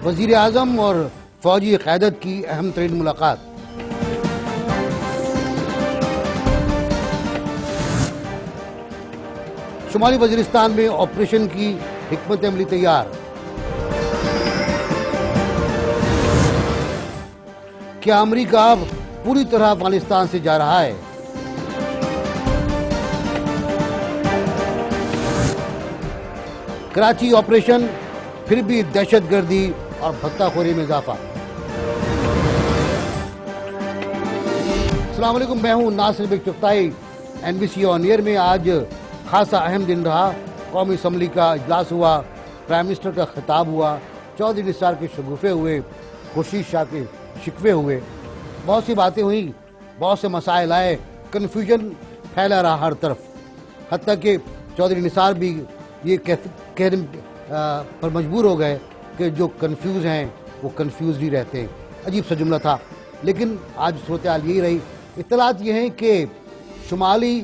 وزیر اعظم اور فوجی قیادت کی اہم ترین ملاقات۔ شمالی وزیرستان میں آپریشن کی حکمت عملی تیار۔ کیا امریکہ اب پوری طرح افغانستان سے جا رہا ہے؟ کراچی آپریشن پھر بھی دہشت گردی اور بھتہ خوری میں اضافہ۔ السلام علیکم، میں ہوں ناصر بگ چغتائی۔ NBC آن ایئر میں آج خاصا اہم دن رہا۔ قومی اسمبلی کا اجلاس ہوا، پرائم منسٹر کا خطاب ہوا، چودھری نثار کے شگوفے ہوئے، خورشید شاہ کے شکوے ہوئے، بہت سی باتیں ہوئیں، بہت سے مسائل آئے، کنفیوژن پھیلا رہا ہر طرف، حتیٰ کہ چودھری نثار بھی یہ کہنے پر مجبور ہو گئے کہ جو کنفیوز ہیں وہ کنفیوز ہی رہتے ہیں۔ عجیب سا جملہ تھا، لیکن آج صورتحال یہی رہی۔ اطلاعات یہ ہیں کہ شمالی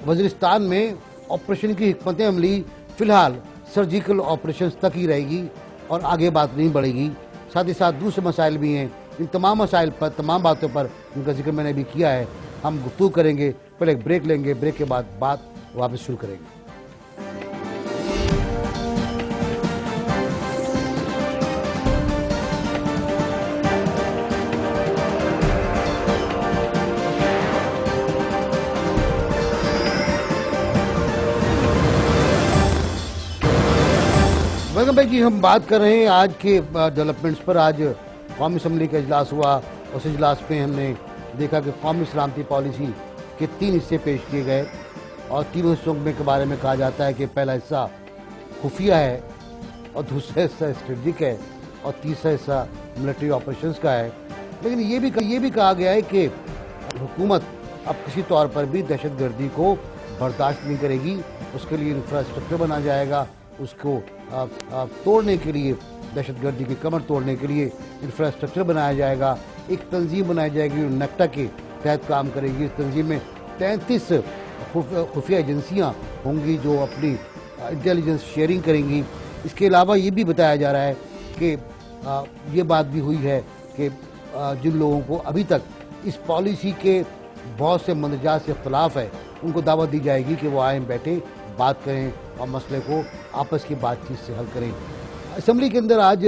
وزیرستان میں آپریشن کی حکمت عملی فی الحال سرجیکل آپریشنز تک ہی رہے گی اور آگے بات نہیں بڑھے گی۔ ساتھ ہی ساتھ دوسرے مسائل بھی ہیں، ان تمام مسائل پر، تمام باتوں پر جن کا ذکر میں نے بھی کیا ہے، ہم گفتگو کریں گے۔ پہلے ایک بریک لیں گے، بریک کے بعد بات واپس شروع کریں گے۔ ویلکم بیک جی، ہم بات کر رہے ہیں آج کے ڈیولپمنٹس پر۔ آج قومی اسمبلی کا اجلاس ہوا، اس اجلاس میں ہم نے دیکھا کہ قومی سلامتی پالیسی کے 3 حصے پیش کیے گئے، اور تینوں حصوں کے بارے میں کہا جاتا ہے کہ پہلا حصہ خفیہ ہے، اور دوسرا حصہ اسٹریٹجک ہے، اور تیسرا حصہ ملٹری آپریشنز کا ہے۔ لیکن یہ بھی کہا گیا ہے کہ حکومت اب کسی طور پر بھی دہشت گردی کو برداشت نہیں کرے گی، اس کے لیے انفراسٹرکچر بنا جائے گا، اس کو توڑنے کے لیے، دہشت گردی کی کمر توڑنے کے لیے انفراسٹرکچر بنایا جائے گا۔ ایک تنظیم بنائی جائے گی جو نیکٹا کے تحت کام کرے گی۔ اس تنظیم میں 33 خفیہ ایجنسیاں ہوں گی جو اپنی انٹیلیجنس شیئرنگ کریں گی۔ اس کے علاوہ یہ بھی بتایا جا رہا ہے کہ یہ بات بھی ہوئی ہے کہ جن لوگوں کو ابھی تک اس پالیسی کے بہت سے مندرجات سے اختلاف ہے، ان کو دعوت دی جائے گی کہ وہ آئیں، بیٹھیں، بات کریں اور مسئلے کو آپس کی بات چیت سے حل کریں۔ اسمبلی کے اندر آج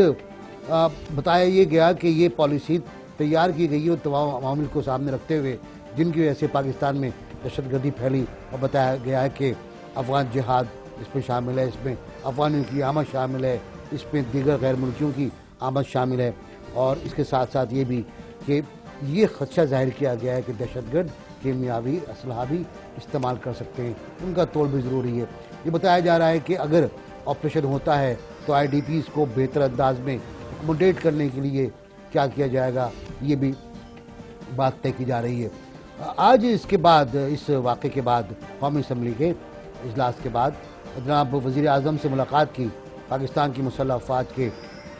بتایا یہ گیا کہ یہ پالیسی تیار کی گئی ہے اور تمام عوامل کو سامنے رکھتے ہوئے جن کی وجہ سے پاکستان میں دہشت گردی پھیلی، اور بتایا گیا ہے کہ افغان جہاد اس میں شامل ہے، اس میں افغانیوں کی آمد شامل ہے، اس میں دیگر غیر ملکیوں کی آمد شامل ہے، اور اس کے ساتھ ساتھ یہ بھی کہ یہ خدشہ ظاہر کیا گیا ہے کہ دہشت گرد کیمیاوی اسلحہ بھی استعمال کر سکتے ہیں، ان کا توڑ بھی ضروری ہے۔ یہ بتایا جا رہا ہے کہ اگر آپریشن ہوتا ہے تو IDPs کو بہتر انداز میں اکوموڈیٹ کرنے کے لیے کیا کیا جائے گا، یہ بھی بات طے کی جا رہی ہے۔ آج اس کے بعد، اس واقعے کے بعد، قومی اسمبلی کے اجلاس کے بعد جناب وزیر اعظم سے ملاقات کی پاکستان کی مسلح افواج کے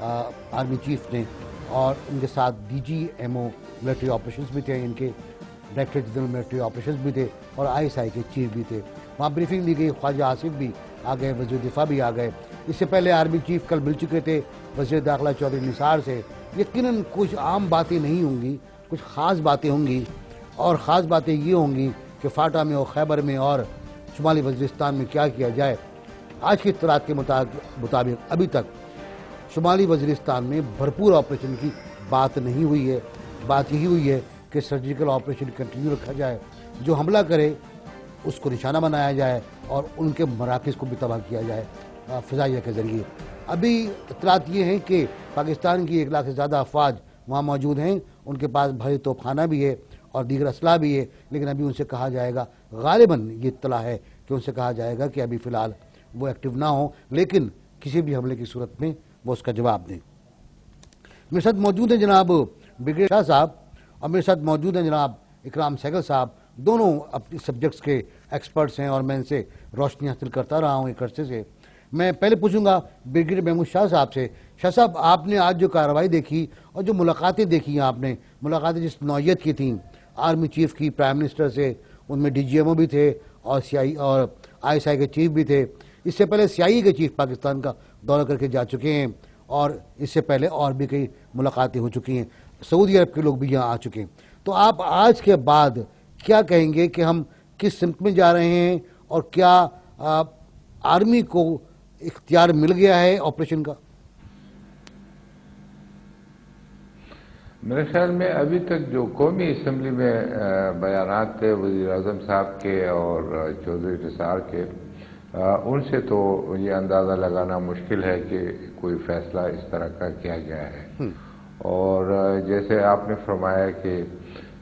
آرمی چیف نے، اور ان کے ساتھ DGMO ملٹری آپریشنز بھی تھے، ان کے ڈائریکٹر جنرل ملٹری آپریشنز بھی تھے، اور ISI کے چیف بھی تھے۔ وہاں بریفنگ دی گئی، خواجہ آصف بھی آ گئے، وزیر دفاع بھی آ گئے۔ اس سے پہلے آرمی چیف کل مل چکے تھے وزیر داخلہ چودھری نثار سے۔ یقیناً کچھ عام باتیں نہیں ہوں گی، کچھ خاص باتیں ہوں گی، اور خاص باتیں یہ ہوں گی کہ فاٹا میں اور خیبر میں اور شمالی وزیرستان میں کیا کیا جائے۔ آج کی اطلاعات کے مطابق ابھی تک شمالی وزیرستان میں بھرپور آپریشن کی بات نہیں ہوئی ہے۔ بات یہی ہوئی ہے کہ سرجیکل آپریشن کنٹینیو رکھا جائے، جو حملہ کرے اس کو نشانہ بنایا جائے اور ان کے مراکز کو بھی تباہ کیا جائے فضائیہ کے ذریعے۔ ابھی اطلاعات یہ ہیں کہ پاکستان کی 1 لاکھ سے زیادہ افواج وہاں موجود ہیں، ان کے پاس بھاری توپ خانہ بھی ہے اور دیگر اسلحہ بھی ہے، لیکن ابھی ان سے کہا جائے گا، غالباً یہ اطلاع ہے کہ ان سے کہا جائے گا کہ ابھی فی الحال وہ ایکٹیو نہ ہوں، لیکن کسی بھی حملے کی صورت میں وہ اس کا جواب دیں۔ میرے ساتھ موجود ہیں جناب بریگیڈیئر شاہ صاحب، اور میرے ساتھ موجود ہیں جناب اکرام سہگل صاحب، دونوں اپنی سبجیکٹس کے ایکسپرٹس ہیں، اور میں ان سے روشنی حاصل کرتا رہا ہوں ایک عرصے سے۔ میں پہلے پوچھوں گا بریگیڈیئر محمود شاہ صاحب سے۔ شاہ صاحب، آپ نے آج جو کارروائی دیکھی اور جو ملاقاتیں دیکھی، آپ نے ملاقاتیں جس نوعیت کی تھیں، آرمی چیف کی پرائم منسٹر سے، ان میں DGMO بھی تھے اور ISI کے چیف بھی تھے، اس سے پہلے CIA کے چیف پاکستان کا دورہ کر کے جا چکے ہیں، اور اس سے پہلے اور بھی کئی ملاقاتیں ہو چکی ہیں، سعودی عرب کے لوگ بھی یہاں آ چکے ہیں. تو آپ آج کے بعد کیا کہیں گے کہ ہم کس سمت میں جا رہے ہیں، اور کیا آرمی کو اختیار مل گیا ہے آپریشن کا؟ میرے خیال میں ابھی تک جو قومی اسمبلی میں بیانات تھے وزیر اعظم صاحب کے اور چودھری نثار کے، ان سے تو یہ اندازہ لگانا مشکل ہے کہ کوئی فیصلہ اس طرح کا کیا گیا ہے. اور جیسے آپ نے فرمایا کہ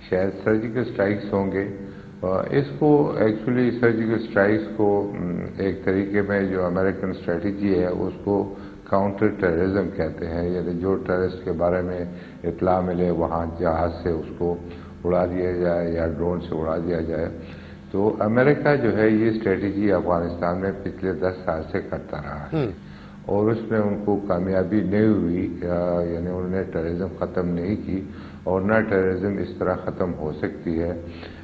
شاید سرجیکل سٹرائکس ہوں گے، اس کو ایکچولی سرجیکل سٹرائکس کو ایک طریقے میں جو امریکن اسٹریٹجی ہے اس کو کاؤنٹر ٹیررزم کہتے ہیں، یعنی جو ٹیررسٹ کے بارے میں اطلاع ملے وہاں جہاز سے اس کو اڑا دیا جائے یا ڈرون سے اڑا دیا جائے. تو امریکہ جو ہے یہ اسٹریٹجی افغانستان میں پچھلے 10 سال سے کرتا رہا ہے، اور اس میں ان کو کامیابی نہیں ہوئی، یعنی انہوں نے ٹیررزم ختم نہیں کی، اور نہ ٹیررزم اس طرح ختم ہو سکتی ہے.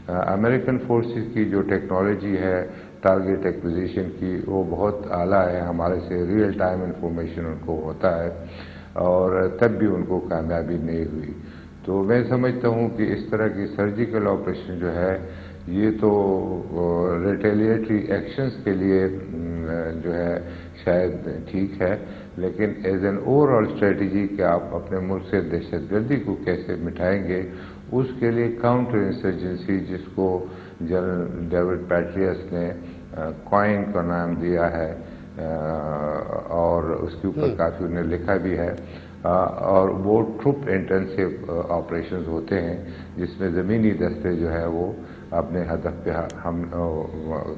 امریکن فورسز کی جو ٹیکنالوجی ہے ٹارگیٹ ایکوزیشن کی، وہ بہت اعلیٰ ہے، ہمارے سے ریئل ٹائم انفارمیشن ان کو ہوتا ہے، اور تب بھی ان کو کامیابی نہیں ہوئی. تو میں سمجھتا ہوں کہ اس طرح کی سرجیکل آپریشن جو ہے یہ تو ریٹیلیٹری ایکشنز کے لیے جو ہے شاید ٹھیک ہے، لیکن as an over all strategy کہ آپ اپنے ملک سے دہشت گردی کو کیسے مٹائیں گے، اس کے لیے کاؤنٹر انسرجنسی، جس کو جنرل ڈیوڈ پیٹریس نے کوائن کا نام دیا ہے، اور اس کے اوپر کافی انہیں لکھا بھی ہے، اور وہ ٹروپ انٹینسو آپریشنز ہوتے ہیں جس میں زمینی دستے جو ہے وہ اپنے ہدف پہ ہم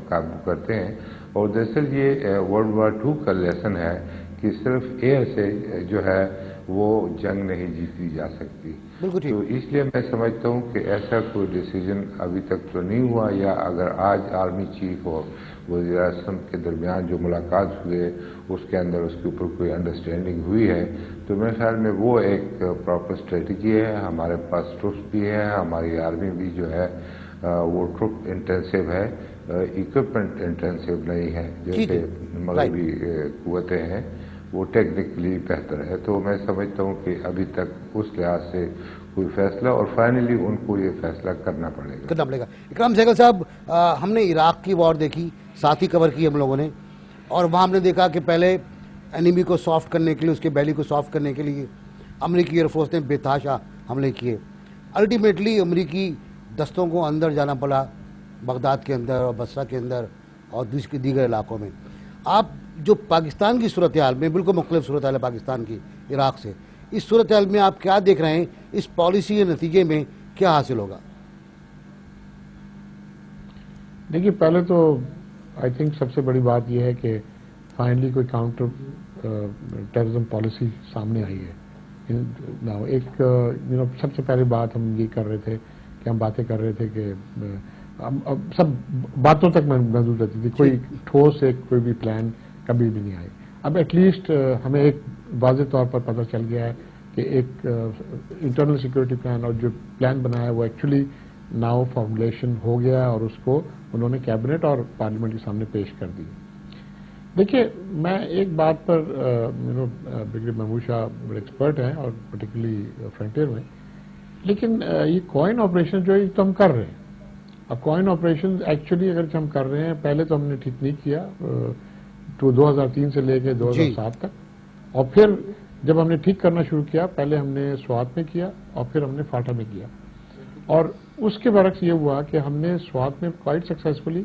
قابو کرتے ہیں. اور دراصل یہ ورلڈ وار 2 کا لیسن ہے کہ صرف ایئر سے جو ہے وہ جنگ نہیں جیتی جا سکتی. تو اس لیے میں سمجھتا ہوں کہ ایسا کوئی ڈیسیجن ابھی تک تو نہیں ہوا، یا اگر آج آرمی چیف اور وزیر اعظم کے درمیان جو ملاقات ہوئے اس کے اندر اس کے اوپر کوئی انڈرسٹینڈنگ ہوئی ہے، تو میرے خیال میں وہ ایک پراپر اسٹریٹجی ہے. ہمارے پاس ٹروپس بھی ہے، ہماری آرمی بھی جو ہے وہ ٹروپ انٹینسو ہے، اکوپمنٹ انٹینسو نہیں ہے جیسے مغربی قوتیں ہیں، وہ ٹیکنیکلی بہتر ہے. تو میں سمجھتا ہوں کہ ابھی تک اس لحاظ سے کوئی فیصلہ، اور فائنلی ان کو یہ فیصلہ کرنا پڑے گا. اکرام سہگل صاحب، ہم نے عراق کی وار دیکھی، ساتھ ہی کور کی ہم لوگوں نے، اور وہاں ہم نے دیکھا کہ پہلے اینیمی کو سافٹ کرنے کے لیے، اس کے بیلی کو سافٹ کرنے کے لیے امریکی ایئر فورس نے بے تحاشا حملے کیے. الٹیمیٹلی امریکی دستوں کو اندر جانا پڑا، بغداد کے اندر اور بصرہ کے اندر اور دیگر علاقوں میں. آپ جو پاکستان کی صورتحال میں بالکل مختلف صورتحال ہے پاکستان کی عراق سے، اس صورتحال میں آپ کیا دیکھ رہے ہیں؟ اس پالیسی کے نتیجے میں کیا حاصل ہوگا؟ دیکھیے، پہلے تو آئی تھنک سب سے بڑی بات یہ ہے کہ فائنلی کوئی کاؤنٹر ٹیررزم پالیسی سامنے آئی ہے. ایک سب سے پہلی بات ہم یہ کر رہے تھے کہ ہم باتیں کر رہے تھے کہ سب باتوں تک محدود رہتی تھی، کوئی ٹھوس کوئی بھی پلان کبھی بھی نہیں آئی. اب ایٹ لیسٹ ہمیں ایک واضح طور پر پتہ چل گیا ہے کہ ایک انٹرنل سیکورٹی پلان، اور جو پلان بنایا ہے وہ ایکچولی ناؤ فارمولیشن ہو گیا، اور اس کو انہوں نے کیبنٹ اور پارلیمنٹ کے سامنے پیش کر دی. دیکھیے، میں ایک بات پر برگیڈیئر محمود شاہ بڑے ایکسپرٹ ہیں، اور پرٹیکولرلی فرنٹیئر میں، لیکن یہ کوائن آپریشن جو ہے یہ تو ہم کر رہے ہیں. اب کوائن آپریشن ایکچولی اگر ہم کر رہے ہیں، پہلے تو ہم نے ٹھیک نہیں کیا 2003 سے لے کے 2007 تک، اور پھر جب ہم نے ٹھیک کرنا شروع کیا، پہلے ہم نے سوات میں کیا اور پھر ہم نے فاٹا میں کیا. اور اس کے برعکس یہ ہوا کہ ہم نے سوات میں کوائٹ سکسیسفلی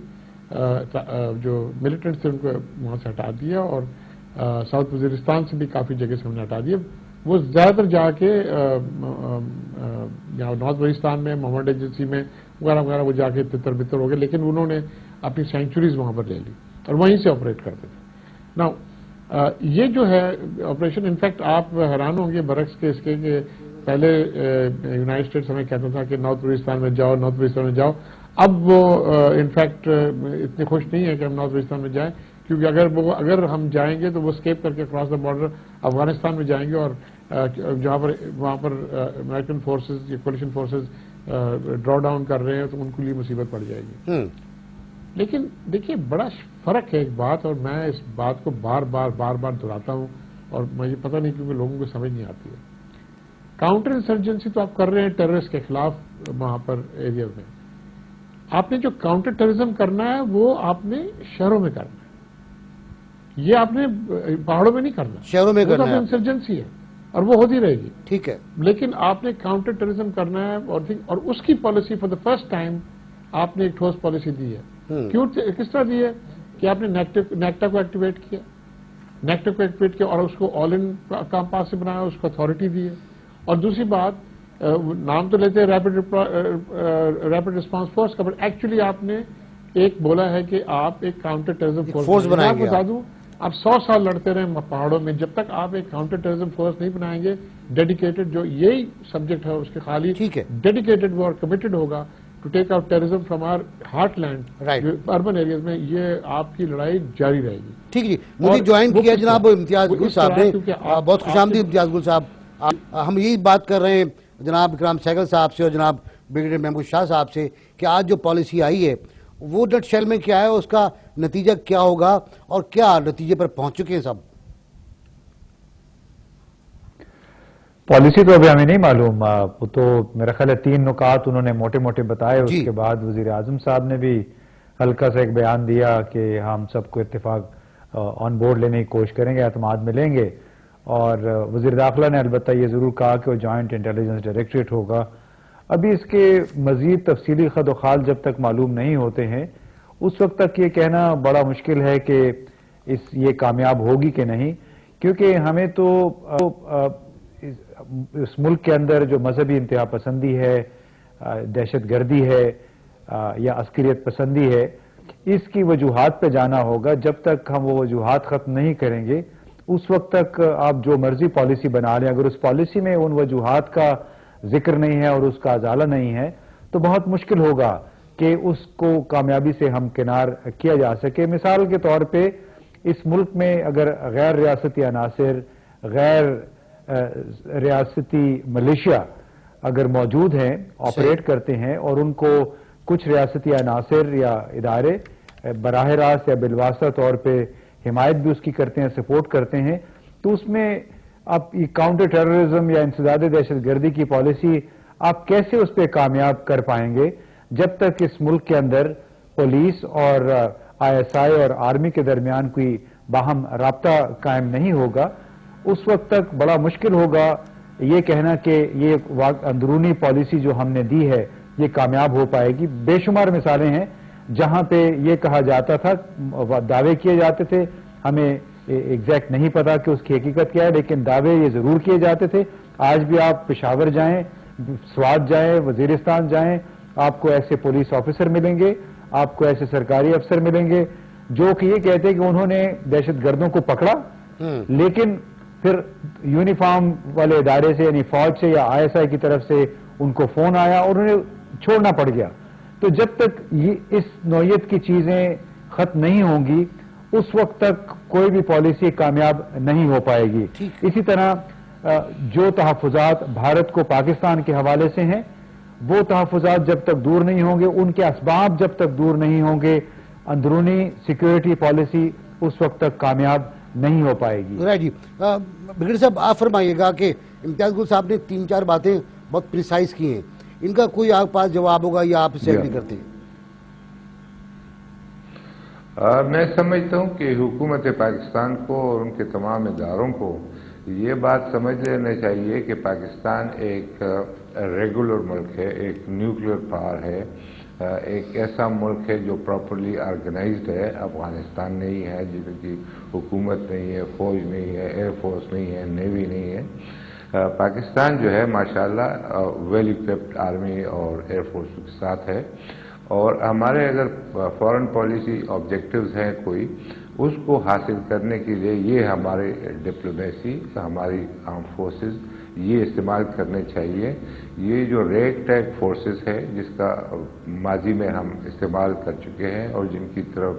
جو ملیٹنٹس تھے ان کو وہاں سے ہٹا دیا، اور ساؤتھ وزیرستان سے بھی کافی جگہ سے ہم نے ہٹا دیا. وہ زیادہ تر جا کے نارتھ وزیرستان میں، محمد ایجنسی میں وغیرہ وغیرہ وہ جا کے تتر بتر ہو گئے، لیکن انہوں نے اپنی سینچوریز وہاں پر لے لی اور وہیں سے آپریٹ کرتے تھے. نا یہ جو ہے آپریشن، انفیکٹ آپ حیران ہوں گے برعکس کے اس کے کہ پہلے یونائٹڈ اسٹیٹس ہمیں کہتا تھا کہ نارتھ وزیرستان میں جاؤ، نارتھ وزیرستان میں جاؤ. اب وہ انفیکٹ اتنے خوش نہیں ہے کہ ہم نارتھ وزیرستان میں جائیں، کیونکہ اگر ہم جائیں گے تو وہ اسکیپ کر کے کراس دا بارڈر افغانستان میں جائیں گے، اور جہاں پر وہاں پر امریکن فورسز یا کولیشن فورسز ڈرا ڈاؤن کر رہے ہیں تو ان کے لیے مصیبت پڑ جائے گی. لیکن دیکھیے، بڑا فرق ہے ایک بات، اور میں اس بات کو بار بار دہراتا ہوں، اور مجھے پتہ نہیں کیونکہ لوگوں کو سمجھ نہیں آتی ہے. کاؤنٹر انسرجنسی تو آپ کر رہے ہیں ٹیررسٹ کے خلاف وہاں پر ایریا میں. آپ نے جو کاؤنٹر ٹیررزم کرنا ہے وہ آپ نے شہروں میں کرنا ہے. یہ آپ نے پہاڑوں میں نہیں کرنا. شہروں میں کرنا ہے. انسرجنسی ہے اور وہ ہوتی رہے گی. ٹھیک ہے. لیکن آپ نے کاؤنٹر ٹیررزم کرنا ہے اور اس کی policy for the first time آپ نے ایک ٹھوس پالیسی دی ہے. کیوں کس طرح دی ہے کہ آپ نے نیکٹا کو ایکٹیویٹ کیا. نیکٹا کو ایکٹیویٹ کیا اور اس کو آل ان کام پاس سے بنایا, اس کو اتھارٹی دی ہے. اور دوسری بات, نام تو لیتے ہیں ریپڈ رسپانس فورس کا, بٹ ایکچولی آپ نے ایک بولا ہے کہ آپ ایک کاؤنٹر ٹیررزم فورس بنائیں گے. بتا دوں آپ 100 سال لڑتے رہے پہاڑوں میں, جب تک آپ ایک کاؤنٹر ٹیررزم فورس نہیں بنائیں گے ڈیڈیکیٹڈ, جو یہی سبجیکٹ ہے اس کے خالی ڈیڈیکیٹڈ وہ اور کمیٹڈ ہوگا to take out terrorism from our heartland urban areas میں, یہ آپ کی لڑائی جاری رہے گی. ٹھیک جی, مجھے جوائن کیا جناب امتیاز گل صاحب نے. بہت خوش آمدید امتیاز گل صاحب. ہم یہی بات کر رہے ہیں جناب اکرام سہگل صاحب سے اور جناب بریگیڈیئر محمود شاہ صاحب سے کہ آج جو پالیسی آئی ہے وہ نٹ شیل میں کیا ہے, اس کا نتیجہ کیا ہوگا اور کیا نتیجے پر پہنچ چکے ہیں سب. پالیسی تو ابھی ہمیں نہیں معلوم, وہ تو میرا خیال ہے 3 نکات انہوں نے موٹے موٹے بتائے. اس کے بعد وزیر اعظم صاحب نے بھی ہلکا سا ایک بیان دیا کہ ہم سب کو اتفاق آن بورڈ لینے کی کوشش کریں گے, اعتماد میں لیں گے. اور وزیر داخلہ نے البتہ یہ ضرور کہا کہ وہ جوائنٹ انٹیلیجنس ڈائریکٹریٹ ہوگا. ابھی اس کے مزید تفصیلی خد و خال جب تک معلوم نہیں ہوتے ہیں اس وقت تک یہ کہنا بڑا مشکل ہے کہ یہ کامیاب ہوگی کہ نہیں, کیونکہ ہمیں تو اس ملک کے اندر جو مذہبی انتہا پسندی ہے, دہشت گردی ہے یا عسکریت پسندی ہے, اس کی وجوہات پہ جانا ہوگا. جب تک ہم وہ وجوہات ختم نہیں کریں گے اس وقت تک آپ جو مرضی پالیسی بنا لیں, اگر اس پالیسی میں ان وجوہات کا ذکر نہیں ہے اور اس کا ازالہ نہیں ہے تو بہت مشکل ہوگا کہ اس کو کامیابی سے ہمکنار کیا جا سکے. مثال کے طور پہ اس ملک میں اگر غیر ریاستی عناصر, غیر ریاستی ملیشیا اگر موجود ہیں, آپریٹ کرتے ہیں, اور ان کو کچھ ریاستی عناصر یا ادارے براہ راست یا بالواسطہ طور پہ حمایت بھی اس کی کرتے ہیں, سپورٹ کرتے ہیں, تو اس میں آپ یہ کاؤنٹر ٹیررزم یا انسداد دہشت گردی کی پالیسی آپ کیسے اس پہ کامیاب کر پائیں گے جب تک اس ملک کے اندر پولیس اور آئی ایس آئی اور آرمی کے درمیان کوئی باہم رابطہ قائم نہیں ہوگا. اس وقت تک بڑا مشکل ہوگا یہ کہنا کہ یہ اندرونی پالیسی جو ہم نے دی ہے یہ کامیاب ہو پائے گی. بے شمار مثالیں ہیں جہاں پہ یہ کہا جاتا تھا, دعوے کیے جاتے تھے, ہمیں ایگزیکٹ نہیں پتا کہ اس کی حقیقت کیا ہے, لیکن دعوے یہ ضرور کیے جاتے تھے. آج بھی آپ پشاور جائیں, سوات جائیں, وزیرستان جائیں, آپ کو ایسے پولیس آفیسر ملیں گے, آپ کو ایسے سرکاری افسر ملیں گے جو کہ یہ کہتے ہیں کہ انہوں نے دہشت گردوں کو پکڑا, لیکن پھر یونیفارم والے ادارے سے یعنی فوج سے یا آئی ایس آئی کی طرف سے ان کو فون آیا اور انہیں چھوڑنا پڑ گیا. تو جب تک یہ اس نوعیت کی چیزیں ختم نہیں ہوں گی اس وقت تک کوئی بھی پالیسی کامیاب نہیں ہو پائے گی. اسی طرح جو تحفظات بھارت کو پاکستان کے حوالے سے ہیں وہ تحفظات جب تک دور نہیں ہوں گے, ان کے اسباب جب تک دور نہیں ہوں گے, اندرونی سیکیورٹی پالیسی اس وقت تک کامیاب نہیں ہو پائے گی. رائٹ جی, بریگیڈیئر صاحب آپ فرمائیے گا کہ امتیاز گل صاحب نے 3-4 باتیں بہت پریسائز کی ہیں, ان کا کوئی آپ پاس جواب ہوگا یا آپ اسے ایگری کرتے ہیں؟ میں سمجھتا ہوں کہ حکومت پاکستان کو اور ان کے تمام اداروں کو یہ بات سمجھ لینا چاہیے کہ پاکستان ایک ریگولر ملک ہے, ایک نیوکلیئر پاور ہے, ایک ایسا ملک ہے جو پراپرلی آرگنائزڈ ہے. افغانستان نہیں ہے جن کی حکومت نہیں ہے, فوج نہیں ہے, ایئر فورس نہیں ہے, نیوی نہیں ہے. پاکستان جو ہے ماشاءاللہ ویل اکوپڈ آرمی اور ایئر فورس کے ساتھ ہے, اور ہمارے اگر فارن پالیسی آبجیکٹیوز ہیں کوئی, اس کو حاصل کرنے کے لیے یہ ہمارے ڈپلومیسی, ہماری آرم فورسز یہ استعمال کرنے چاہیے. یہ جو ریگ ٹیگ فورسز ہے جس کا ماضی میں ہم استعمال کر چکے ہیں اور جن کی طرف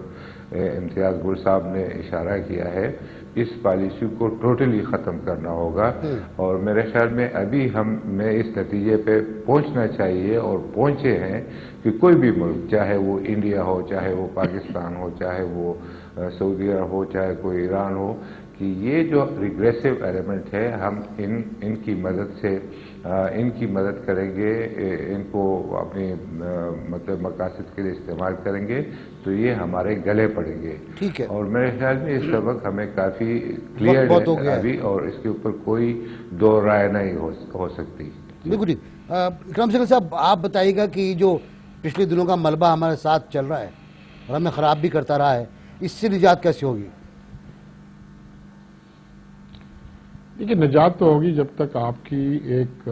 امتیاز گل صاحب نے اشارہ کیا ہے, اس پالیسی کو ٹوٹلی ختم کرنا ہوگا. اور میرے خیال میں ابھی ہمیں اس نتیجے پہ پہنچنا چاہیے اور پہنچے ہیں کہ کوئی بھی ملک, چاہے وہ انڈیا ہو, چاہے وہ پاکستان ہو, چاہے وہ سعودی عرب ہو, چاہے کوئی ایران ہو, کہ یہ جو ریگریسو ایلیمنٹ ہے ہم ان کی مدد سے ان کی مدد کریں گے، ان کو اپنی مطلب مقاصد کے لیے استعمال کریں گے تو یہ ہمارے گلے پڑیں گے. ٹھیک ہے. اور میرے خیال میں اس سبق ہمیں کافی کلیئر ہے ابھی، اور اس کے اوپر کوئی دو رائے نہیں ہو سکتی. بالکل ٹھیک. اکرم سیغل صاحب، آپ بتائیے گا کہ جو پچھلے دنوں کا ملبہ ہمارے ساتھ چل رہا ہے اور ہمیں خراب بھی کرتا رہا ہے، اس سے نجات کیسے ہوگی؟ دیکھیے، نجات تو ہوگی جب تک آپ کی ایک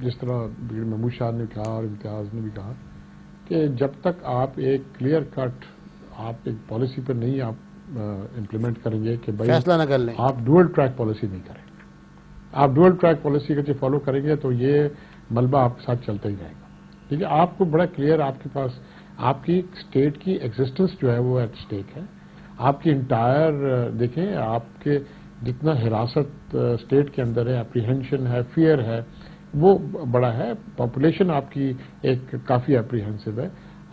جس طرح محمود شاہ نے کہا اور امتیاز نے بھی کہا کہ جب تک آپ ایک کلیئر کٹ آپ ایک پالیسی پر نہیں آپ امپلیمنٹ کریں گے کہ بھائی فیصلہ نہ کر لیں، آپ ڈوئل ٹریک پالیسی نہیں کریں. آپ ڈوئل ٹریک پالیسی کا فالو کریں گے تو یہ ملبہ آپ کے ساتھ چلتا ہی رہے گا. ٹھیک ہے، آپ کو بڑا کلیئر آپ کے پاس آپ کی اسٹیٹ کی ایگزسٹنس جو ہے وہ ایٹ اسٹیک ہے. آپ کی انٹائر دیکھیں، آپ کے جتنا حراست اسٹیٹ کے اندر ہے، اپریہنشن ہے، فیئر ہے، وہ بڑا ہے. پاپولیشن آپ کی ایک کافی اپریہنسو ہے.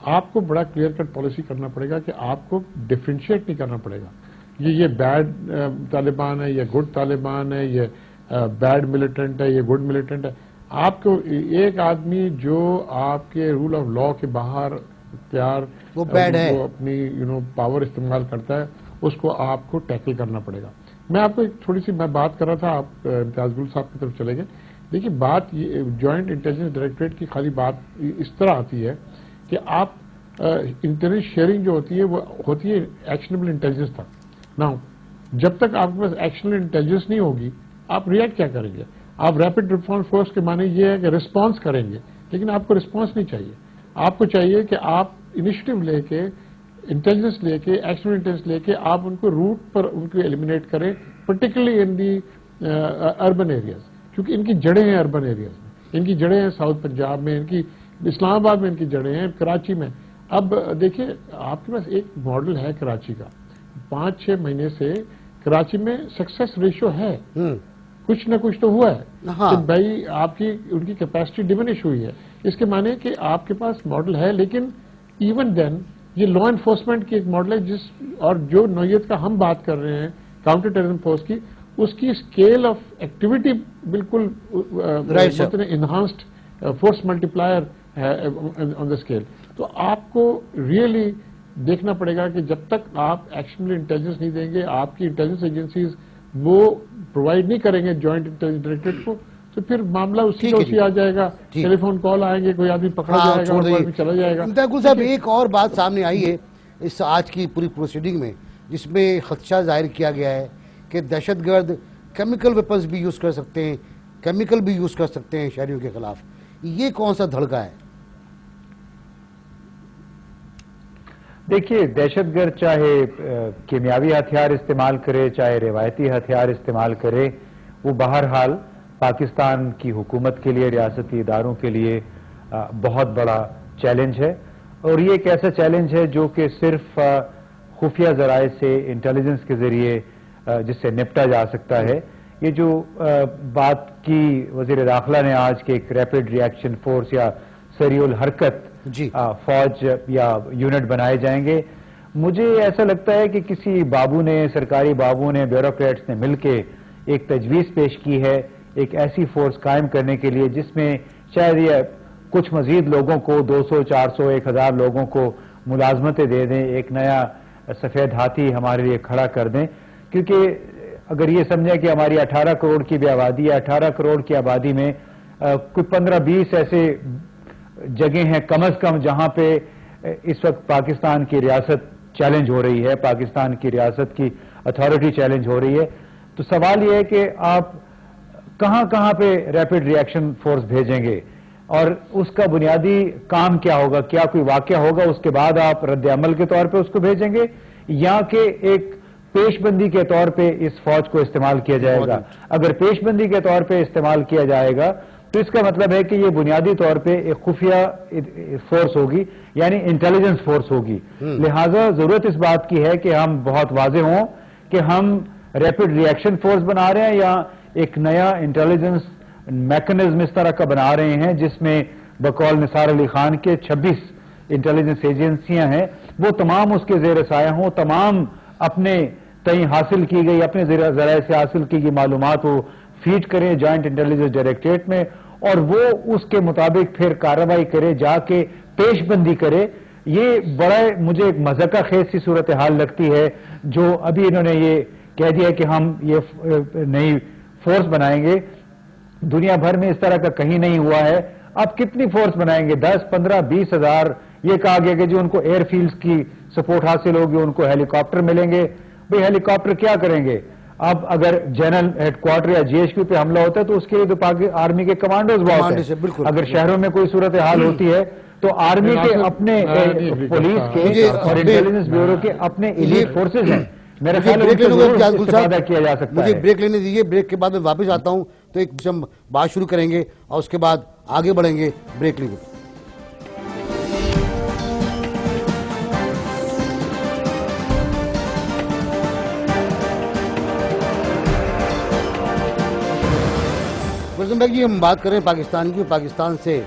آپ کو بڑا کلیئر کٹ پالیسی کرنا پڑے گا کہ آپ کو ڈفرینشیٹ نہیں کرنا پڑے گا یہ بیڈ طالبان ہے، یہ گڈ طالبان ہے، یہ بیڈ ملیٹنٹ ہے، یہ گڈ ملیٹنٹ ہے. آپ کو ایک آدمی جو آپ کے رول آف لا کے باہر اختیار وہ بیڈ ہے، وہ اپنی پاور استعمال کرتا ہے، اس کو آپ کو ٹیکل کرنا پڑے گا. میں آپ کو ایک تھوڑی سی بات کر رہا تھا، آپ امتیاز گل صاحب کی طرف چلے گئے. دیکھیے، بات جوائنٹ انٹیلیجنس ڈائریکٹوریٹ کی خالی بات اس طرح آتی ہے کہ آپ انٹیلیجنس شیئرنگ جو ہوتی ہے وہ ہوتی ہے ایکشنیبل انٹیلیجنس تک. نہ جب تک آپ کے پاس ایکشنیبل انٹیلیجنس نہیں ہوگی، آپ ریئیکٹ کیا کریں گے؟ آپ ریپڈ ریسپانس فورس کے معنی یہ ہے کہ ریسپانس کریں گے، لیکن آپ کو ریسپانس نہیں چاہیے. آپ کو چاہیے کہ آپ انیشیٹو لے کے، انٹیلیجنس لے کے، ایکشنل انٹیلیجنس لے کے آپ ان کو روٹ پر ان کو ایلیمینیٹ کریں، particularly in the urban areas, کیونکہ ان کی جڑیں ہیں اربن ایریاز میں، ان کی جڑیں ہیں ساؤتھ پنجاب میں، ان کی اسلام آباد میں ان کی جڑیں ہیں، کراچی میں. اب دیکھیں، آپ کے پاس ایک ماڈل ہے کراچی کا، 5-6 مہینے سے کراچی میں سکسیس ریشو ہے، کچھ نہ کچھ تو ہوا ہے کہ بھائی آپ کی ان کی کیپیسٹی ڈیمینش ہوئی ہے. اس کے معنی کہ آپ کے پاس ماڈل ہے، لیکن ایون دین یہ لا انفورسمنٹ کی ایک ماڈل ہے جس اور جو نوعیت کا ہم بات کر رہے ہیں کاؤنٹر ٹیررزم فورس کی، اس کی اسکیل آف ایکٹیویٹی بالکل enhanced force multiplier on the scale. تو آپ کو ریئلی دیکھنا پڑے گا کہ جب تک آپ ایکشنل انٹیلیجنس نہیں دیں گے، آپ کی انٹیلیجنس ایجنسیز وہ پرووائڈ نہیں کریں گے جوائنٹ انٹیلیجنس ڈائریکٹوریٹ کو، تو پھر معاملہ اسی کا اسی آ جائے گا. ٹیلی فون کال آئیں گے، کوئی آدمی پکڑا جائے گا، کوئی آدمی چلا جائے گا. امتیاز صاحب، ایک اور بات سامنے آئی ہے اس آج کی پوری پروسیڈنگ میں، جس میں خدشہ ظاہر کیا گیا ہے کہ دہشت گرد کیمیکل ویپنز بھی یوز کر سکتے ہیں، کیمیکل بھی یوز کر سکتے ہیں شہریوں کے خلاف. یہ کون سا دھڑکا ہے؟ دیکھیے، دہشت گرد چاہے کیمیاوی ہتھیار استعمال کرے، چاہے روایتی ہتھیار استعمال کرے، وہ بہرحال پاکستان کی حکومت کے لیے، ریاستی اداروں کے لیے بہت بڑا چیلنج ہے. اور یہ ایک ایسا چیلنج ہے جو کہ صرف خفیہ ذرائع سے، انٹیلیجنس کے ذریعے جس سے نپٹا جا سکتا ہے. یہ جو بات کی وزیر داخلہ نے آج کے ایک ریپڈ ری ایکشن فورس یا سریع الحرکت فوج یا یونٹ بنائے جائیں گے، مجھے ایسا لگتا ہے کہ کسی بابو نے، سرکاری بابو نے، بیوروکریٹس نے مل کے ایک تجویز پیش کی ہے ایک ایسی فورس قائم کرنے کے لیے جس میں شاید یہ کچھ مزید لوگوں کو 200، 400، 1000 لوگوں کو ملازمتیں دے دیں، ایک نیا سفید ہاتھی ہمارے لیے کھڑا کر دیں. کیونکہ اگر یہ سمجھیں کہ ہماری 18 کروڑ کی بھی آبادی ہے، 18 کروڑ کی آبادی میں کوئی 15-20 ایسے جگہیں ہیں کم از کم جہاں پہ اس وقت پاکستان کی ریاست چیلنج ہو رہی ہے، پاکستان کی ریاست کی اتھارٹی چیلنج ہو رہی ہے. تو سوال یہ ہے کہ آپ کہاں کہاں پہ ریپڈ ری ایکشن فورس بھیجیں گے اور اس کا بنیادی کام کیا ہوگا؟ کیا کوئی واقعہ ہوگا اس کے بعد آپ رد عمل کے طور پہ اس کو بھیجیں گے، یا کہ ایک پیش بندی کے طور پہ اس فوج کو استعمال کیا جائے گا؟ اگر پیش بندی کے طور پہ استعمال کیا جائے گا تو اس کا مطلب ہے کہ یہ بنیادی طور پہ ایک خفیہ فورس ہوگی، یعنی انٹیلیجنس فورس ہوگی. لہٰذا ضرورت اس بات کی ہے کہ ہم بہت واضح ہوں کہ ہم ریپڈ ری ایکشن فورس بنا رہے ہیں یا ایک نیا انٹیلیجنس میکنزم اس طرح کا بنا رہے ہیں جس میں بقول نثار علی خان کے 26 انٹیلیجنس ایجنسیاں ہیں، وہ تمام اس کے زیر سایہ ہوں، تمام اپنے تئیں حاصل کی گئی اپنے ذرائع سے حاصل کی گئی معلومات وہ فیڈ کریں جوائنٹ انٹیلیجنس ڈائریکٹریٹ میں، اور وہ اس کے مطابق پھر کارروائی کرے، جا کے پیش بندی کرے. یہ بڑا مجھے ایک مذہقہ خیز سی صورتحال لگتی ہے جو ابھی انہوں نے یہ کہہ دیا کہ ہم یہ نئی فورس بنائیں گے. دنیا بھر میں اس طرح کا کہیں نہیں ہوا ہے. اب کتنی فورس بنائیں گے؟ 10, 15, 20 ہزار. یہ کہا گیا کہ جو ان کو ایئر فیلڈز کی سپورٹ حاصل ہوگی ان کو ہیلی کاپٹر ملیں گے. بھئی ہیلی کاپٹر کیا کریں گے؟ اب اگر جنرل ہیڈ کوارٹر یا جی ایچ کیو پہ حملہ ہوتا ہے تو اس کے لیے تو آرمی کے کمانڈوز بہت ہیں. اگر شہروں میں کوئی صورتحال ہوتی ہے تو آرمی کے اپنے پولیس کے اور انٹیلیجنس بیورو کے اپنے ایلیٹ فورسز ہیں. میرا خیال ہے استفادہ کیا جا سکتا ہے. مجھے بریک لینے دیجیے، بریک کے بعد میں واپس آتا ہوں تو ایک ہم بات شروع کریں گے اور اس کے بعد آگے بڑھیں گے. بریک لیجیے. جی ہم بات کریں پاکستان کی. پاکستان سے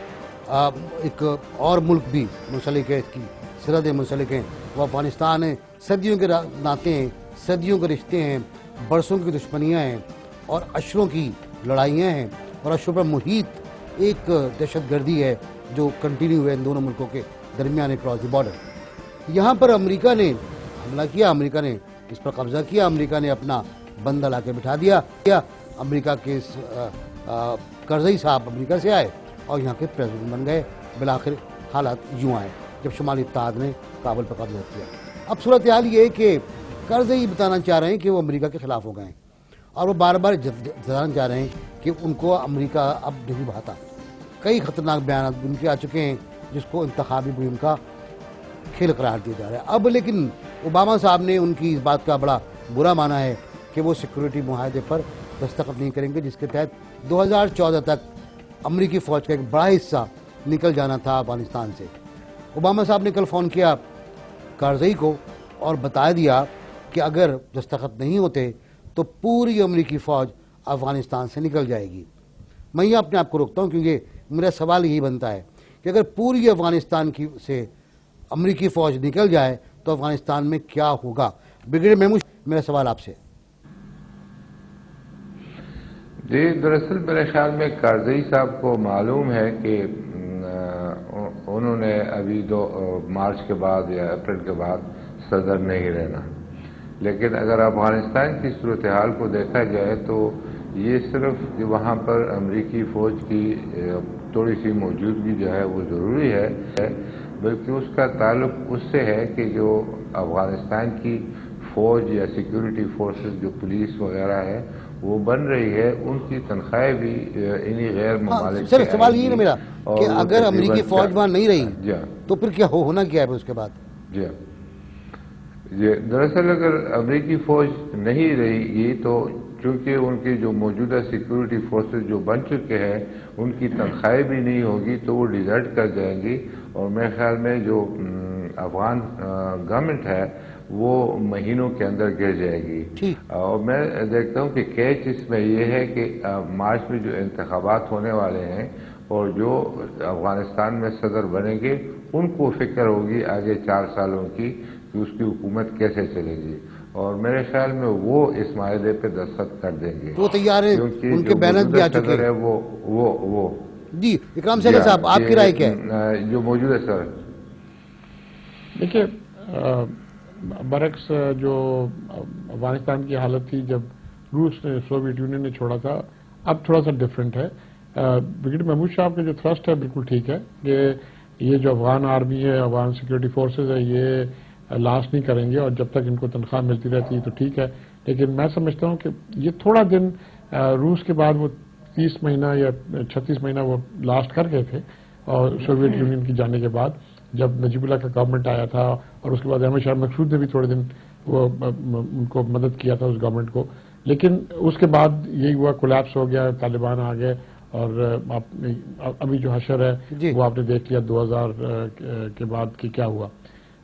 ایک اور ملک بھی منسلک ہے، اس کی سرحدیں منسلک ہیں، وہ افغانستان ہے. صدیوں کے ناطے ہیں، صدیوں کے رشتے ہیں، برسوں کی دشمنیاں ہیں اور اشروں کی لڑائیاں ہیں اور اشروں پر محیط ایک دہشت گردی ہے جو کنٹینیو ہے ان دونوں ملکوں کے درمیان کراس دی بارڈر. یہاں پر امریکہ نے حملہ کیا، امریکہ نے اس پر قبضہ کیا، امریکہ نے اپنا بندہ لا کے بٹھا دیا. امریکہ کے کرزئی صاحب امریکہ سے آئے اور یہاں کے پریزیڈنٹ بن گئے. بالآخر حالات یوں آئے جب شمالی اتحاد نے کابل پر قبضہ کیا. اب صورتحال یہ ہے کہ کرزئی بتانا چاہ رہے ہیں کہ وہ امریکہ کے خلاف ہو گئے ہیں اور وہ بار بار جتانا چاہ رہے ہیں کہ ان کو امریکہ اب نہیں بھاتا. کئی خطرناک بیانات ان کے آ چکے ہیں جس کو انتخابی مہم کا کھیل قرار دیا جا رہا ہے. اب لیکن اوباما صاحب نے ان کی اس بات کا بڑا برا مانا ہے کہ وہ سیکورٹی معاہدے پر دستخط نہیں کریں گے جس کے تحت 2014 تک امریکی فوج کا ایک بڑا حصہ نکل جانا تھا افغانستان سے. اوباما صاحب نے کل فون کیا کارزئی کو اور بتا دیا کہ اگر دستخط نہیں ہوتے تو پوری امریکی فوج افغانستان سے نکل جائے گی. میں یہ اپنے آپ کو روکتا ہوں کیونکہ میرا سوال یہی بنتا ہے کہ اگر پوری افغانستان کی سے امریکی فوج نکل جائے تو افغانستان میں کیا ہوگا؟ بریگیڈیئر محمود، میرا سوال آپ سے. جی دراصل میرے خیال میں کارزئی صاحب کو معلوم ہے کہ انہوں نے ابھی مارچ کے بعد یا اپریل کے بعد صدر نہیں رہنا. لیکن اگر افغانستان کی صورتحال کو دیکھا جائے تو یہ صرف وہاں پر امریکی فوج کی تھوڑی سی موجودگی جو ہے وہ ضروری ہے، بلکہ اس کا تعلق اس سے ہے کہ جو افغانستان کی فوج یا سیکیورٹی فورسز جو پولیس وغیرہ ہے وہ بن رہی ہے، ان کی تنخواہیں بھی انہی غیر ممالک سر سوال یہی ہے میرا کہ اگر امریکی فوج وہاں نہیں رہی تو پھر کیا ہونا کیا ہے اس کے بعد؟ جی دراصل اگر امریکی فوج نہیں رہی گی تو چونکہ ان کی جو موجودہ سیکورٹی فورسز جو بن چکے ہیں ان کی تنخواہیں بھی نہیں ہوگی تو وہ ڈیزرٹ کر جائیں گی. اور میرے خیال میں جو افغان گورنمنٹ ہے وہ مہینوں کے اندر گر جائے گی. اور میں دیکھتا ہوں کہ کیچ اس میں یہ ہے کہ مارچ میں جو انتخابات ہونے والے ہیں اور جو افغانستان میں صدر بنیں گے ان کو فکر ہوگی آگے 4 سالوں کی کہ اس کی حکومت کیسے چلے گی، اور میرے خیال میں وہ اس معاہدے پہ دستخط کر دیں گے. وہ تیار ہیں، ان کے بیانات بھی آ چکے ہیں. وہ جی اکرام صاحب آپ کی رائے کیا ہے؟ جو موجودہ سر دیکھیے برعکس جو افغانستان کی حالت تھی جب روس نے سوویت یونین نے چھوڑا تھا، اب تھوڑا سا ڈفرینٹ ہے. بریگیڈیئر محمود صاحب کا جو تھرسٹ ہے بالکل ٹھیک ہے کہ یہ جو افغان آرمی ہے، افغان سیکورٹی فورسز ہے، یہ لاسٹ نہیں کریں گے اور جب تک ان کو تنخواہ ملتی رہتی ہے تو ٹھیک ہے. لیکن میں سمجھتا ہوں کہ یہ تھوڑا دن روس کے بعد وہ 30 مہینہ یا 36 مہینہ وہ لاسٹ کر گئے تھے، اور سوویت یونین کی جانے کے بعد جب نجیب اللہ کا گورنمنٹ آیا تھا اور اس کے بعد احمد شاہ مقصود نے بھی تھوڑے دن وہ ان کو مدد کیا تھا اس گورنمنٹ کو. لیکن اس کے بعد یہی ہوا، کولیپس ہو گیا، طالبان آ گئے اور ابھی جو حشر ہے وہ آپ نے دیکھ لیا 2000 کے بعد کہ کیا ہوا.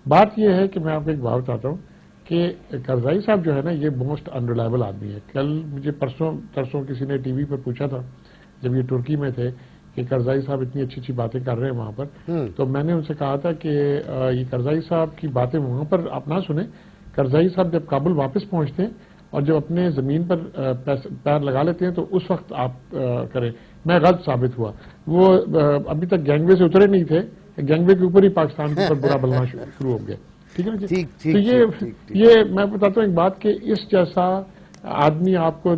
بات یہ ہے کہ میں آپ کو ایک بات بتاتا ہوں کہ کرزئی صاحب جو ہے نا یہ موسٹ انریلائبل آدمی ہے. کل مجھے پرسوں کسی نے ٹی وی پر پوچھا تھا جب یہ ترکی میں تھے کہ کرزئی صاحب اتنی اچھی اچھی باتیں کر رہے ہیں وہاں پر، تو میں نے ان سے کہا تھا کہ یہ کرزئی صاحب کی باتیں وہاں پر آپ نہ سنیں کرزائی صاحب جب کابل واپس پہنچتے ہیں اور جب اپنے زمین پر پیر لگا لیتے ہیں تو اس وقت آپ کریں. میں غلط ثابت ہوا. وہ ابھی تک گینگ وے سے اترے نہیں تھے, گینگ وے کے اوپر ہی پاکستان کے اوپر برا بلنا شروع ہو گیا. ٹھیک ہے نا جی. تو یہ میں بتاتا ہوں ایک بات کہ اس جیسا آدمی آپ کو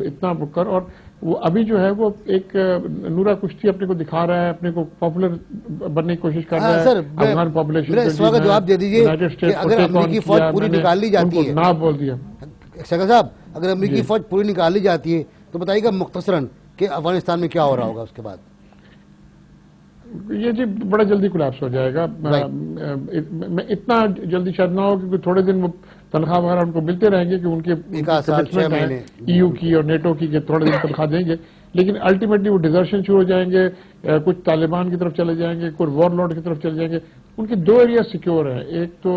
اتنا بکر, اور وہ ابھی جو ہے وہ ایک نورا کشتی اپنے کو دکھا رہا ہے, اپنے کو پاپولر بننے کی کوشش کر رہا ہے. افغان پاپولیشن اس وقت جواب دے دیجیے کہ اگر امریکی فوج پوری نکال لی جاتی ہے, نہ بول دیا شکل صاحب, اگر امریکی فوج پوری نکال لی جاتی ہے تو بتائیے گا مختصراً کہ افغانستان میں کیا ہو رہا ہوگا اس کے بعد؟ یہ جی بڑا جلدی کولیپس ہو جائے گا. میں اتنا جلدی شاید نہ ہو کیونکہ تھوڑے دن وہ تنخواہ وغیرہ ان کو ملتے رہیں گے کہ ان کے ای یو کی اور نیٹو کی کہ تھوڑے دن تنخواہ دیں گے, لیکن الٹیمیٹلی وہ ڈیزرشن شروع ہو جائیں گے, کچھ طالبان کی طرف چلے جائیں گے, کچھ وار لارڈ کی طرف چلے جائیں گے. ان کے دو ایریا سیکیور ہیں, ایک تو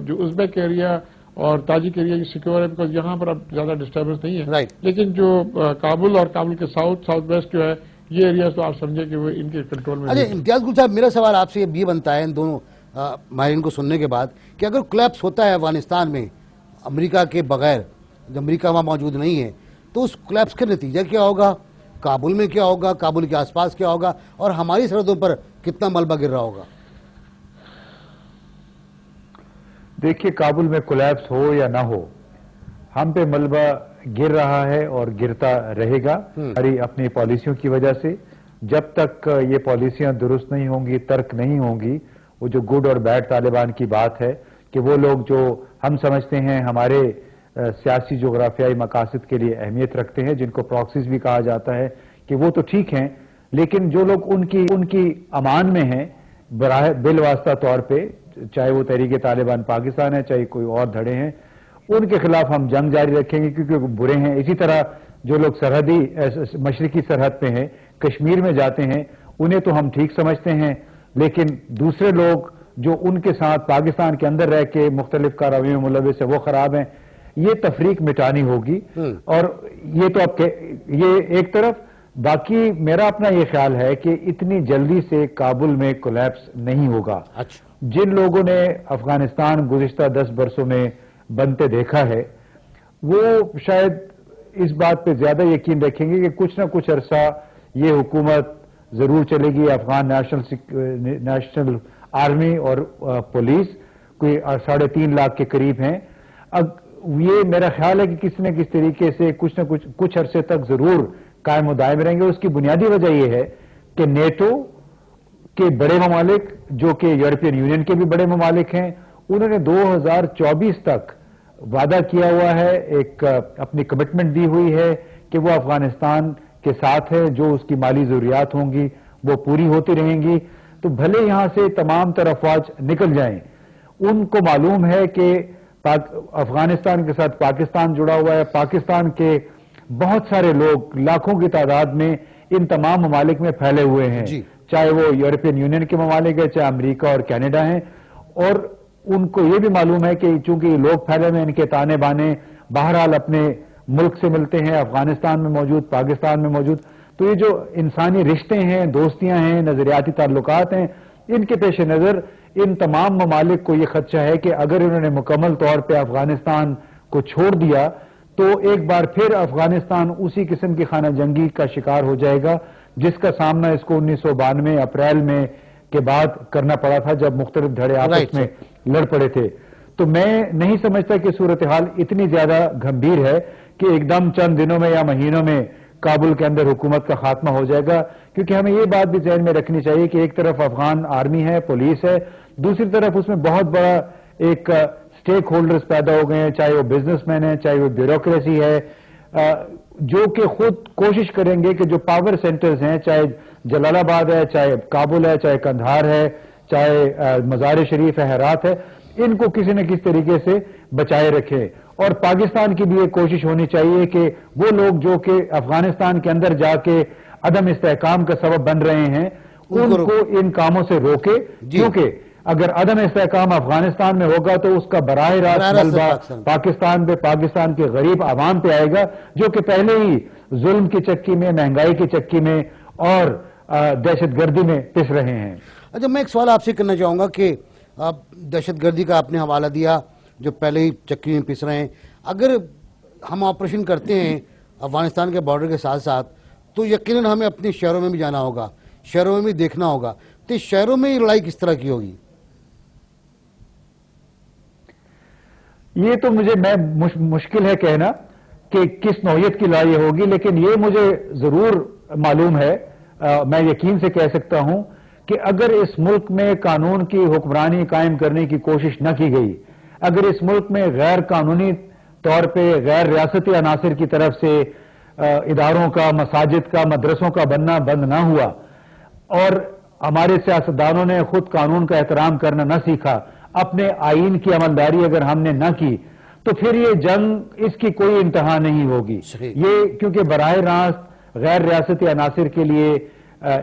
جو ازبیک ایریا اور تاجک ایریا یہ سیکیور ہے بیکاز یہاں پر اب زیادہ ڈسٹربنس نہیں ہے, لیکن جو کابل اور کابل کے ساؤتھ ویسٹ جو ہے یہ ایریا تو آپ سمجھے کہ وہ ان کے کنٹرول میں. اچھا امتیاز گل صاحب, میرا سوال آپ سے یہ بنتا ہے ان دونوں ماہرین کو سننے کے بعد کہ اگر کولیپس ہوتا ہے افغانستان میں امریکہ کے بغیر, جب امریکہ وہاں موجود نہیں ہے, تو اس کولیپس کا نتیجہ کیا ہوگا؟ کابل میں کیا ہوگا, کابل کے آس پاس کیا ہوگا, اور ہماری سرحدوں پر کتنا ملبہ گر رہا ہوگا؟ دیکھیے کابل میں کولیپس ہو یا نہ ہو, ہم پہ ملبہ گر رہا ہے اور گرتا رہے گا ہماری اپنی پالیسیوں کی وجہ سے. جب تک یہ پالیسیاں درست نہیں ہوں گی, ترک نہیں ہوں گی, وہ جو گڈ اور بیڈ طالبان کی بات ہے کہ وہ لوگ جو ہم سمجھتے ہیں ہمارے سیاسی جغرافیائی مقاصد کے لیے اہمیت رکھتے ہیں, جن کو پراکسیز بھی کہا جاتا ہے, کہ وہ تو ٹھیک ہیں, لیکن جو لوگ ان کی امان میں ہیں براہ بالواسطہ طور پہ, چاہے وہ تحریک طالبان پاکستان ہے چاہے کوئی اور دھڑے ہیں, ان کے خلاف ہم جنگ جاری رکھیں گے کیونکہ وہ برے ہیں. اسی طرح جو لوگ سرحدی مشرقی سرحد پہ ہیں, کشمیر میں جاتے ہیں, انہیں تو ہم ٹھیک سمجھتے ہیں, لیکن دوسرے لوگ جو ان کے ساتھ پاکستان کے اندر رہ کے مختلف کارروائیوں میں ملوث ہیں وہ خراب ہیں. یہ تفریق مٹانی ہوگی, اور یہ تو اب یہ ایک طرف. باقی میرا اپنا یہ خیال ہے کہ اتنی جلدی سے کابل میں کولیپس نہیں ہوگا. جن لوگوں نے افغانستان گزشتہ 10 برسوں میں بنتے دیکھا ہے وہ شاید اس بات پہ زیادہ یقین رکھیں گے کہ کچھ نہ کچھ عرصہ یہ حکومت ضرور چلے گی. افغان نیشنل آرمی اور پولیس کوئی 3.5 لاکھ کے قریب ہیں. اب یہ میرا خیال ہے کہ کسی نہ کسی طریقے سے کچھ نہ کچھ عرصے تک ضرور قائم و دائم رہیں گے. اس کی بنیادی وجہ یہ ہے کہ نیٹو کے بڑے ممالک جو کہ یورپین یونین کے بھی بڑے ممالک ہیں, انہوں نے 2024 تک وعدہ کیا ہوا ہے, ایک اپنی کمٹمنٹ دی ہوئی ہے کہ وہ افغانستان کے ساتھ ہے, جو اس کی مالی ضروریات ہوں گی وہ پوری ہوتی رہیں گی. تو بھلے یہاں سے تمام طرح افواج نکل جائیں, ان کو معلوم ہے کہ افغانستان کے ساتھ پاکستان جڑا ہوا ہے, پاکستان کے بہت سارے لوگ لاکھوں کی تعداد میں ان تمام ممالک میں پھیلے ہوئے ہیں, چاہے وہ یورپین یونین کے ممالک ہیں چاہے امریکہ اور کینیڈا ہیں, اور ان کو یہ بھی معلوم ہے کہ چونکہ یہ لوگ پھیلے ہوئے, ان کے تانے بانے بہرحال اپنے ملک سے ملتے ہیں, افغانستان میں موجود, پاکستان میں موجود. تو یہ جو انسانی رشتے ہیں, دوستیاں ہیں, نظریاتی تعلقات ہیں, ان کے پیش نظر ان تمام ممالک کو یہ خدشہ ہے کہ اگر انہوں نے مکمل طور پہ افغانستان کو چھوڑ دیا تو ایک بار پھر افغانستان اسی قسم کی خانہ جنگی کا شکار ہو جائے گا جس کا سامنا اس کو 1992 اپریل میں کے بعد کرنا پڑا تھا جب مختلف دھڑے آپس میں لڑ پڑے تھے. تو میں نہیں سمجھتا کہ صورتحال اتنی زیادہ گھمبیر ہے کہ ایک دم چند دنوں میں یا مہینوں میں کابل کے اندر حکومت کا خاتمہ ہو جائے گا, کیونکہ ہمیں یہ بات بھی ذہن میں رکھنی چاہیے کہ ایک طرف افغان آرمی ہے, پولیس ہے, دوسری طرف اس میں بہت بڑا ایک سٹیک ہولڈرز پیدا ہو گئے ہیں, چاہے وہ بزنس مین ہیں, چاہے وہ بیوروکریسی ہے, جو کہ خود کوشش کریں گے کہ جو پاور سینٹرز ہیں, چاہے جلال آباد ہے, چاہے کابل ہے, چاہے کندھار ہے, چاہے مزار شریف ہے, ہرات ہے, ان کو کسی نہ کسی طریقے سے بچائے رکھے. اور پاکستان کی بھی یہ کوشش ہونی چاہیے کہ وہ لوگ جو کہ افغانستان کے اندر جا کے عدم استحکام کا سبب بن رہے ہیں ان کو ان کاموں سے روکے, کیونکہ اگر عدم استحکام افغانستان میں ہوگا تو اس کا براہ راست ملبہ پاکستان پہ, پاکستان کے غریب عوام پہ آئے گا جو کہ پہلے ہی ظلم کی چکی میں, مہنگائی کی چکی میں اور دہشت گردی میں پس رہے ہیں. اچھا میں ایک سوال آپ سے کرنا چاہوں گا کہ دہشت گردی کا آپ نے حوالہ دیا, جو پہلے ہی چکی میں پس رہے ہیں. اگر ہم آپریشن کرتے ہیں افغانستان کے بارڈر کے ساتھ ساتھ تو یقیناً ہمیں اپنے شہروں میں بھی جانا ہوگا, شہروں میں بھی دیکھنا ہوگا. تو شہروں میں یہ لڑائی کس طرح کی ہوگی؟ یہ تو میں مشکل ہے کہنا کہ کس نوعیت کی لڑائی ہوگی, لیکن یہ مجھے ضرور معلوم ہے, میں یقین سے کہہ سکتا ہوں کہ اگر اس ملک میں قانون کی حکمرانی قائم کرنے کی کوشش نہ کی گئی, اگر اس ملک میں غیر قانونی طور پہ غیر ریاستی عناصر کی طرف سے اداروں کا, مساجد کا, مدرسوں کا بننا بند نہ ہوا, اور ہمارے سیاستدانوں نے خود قانون کا احترام کرنا نہ سیکھا, اپنے آئین کی عملداری اگر ہم نے نہ کی, تو پھر یہ جنگ اس کی کوئی انتہا نہیں ہوگی. یہ کیونکہ براہ راست غیر ریاستی عناصر کے لیے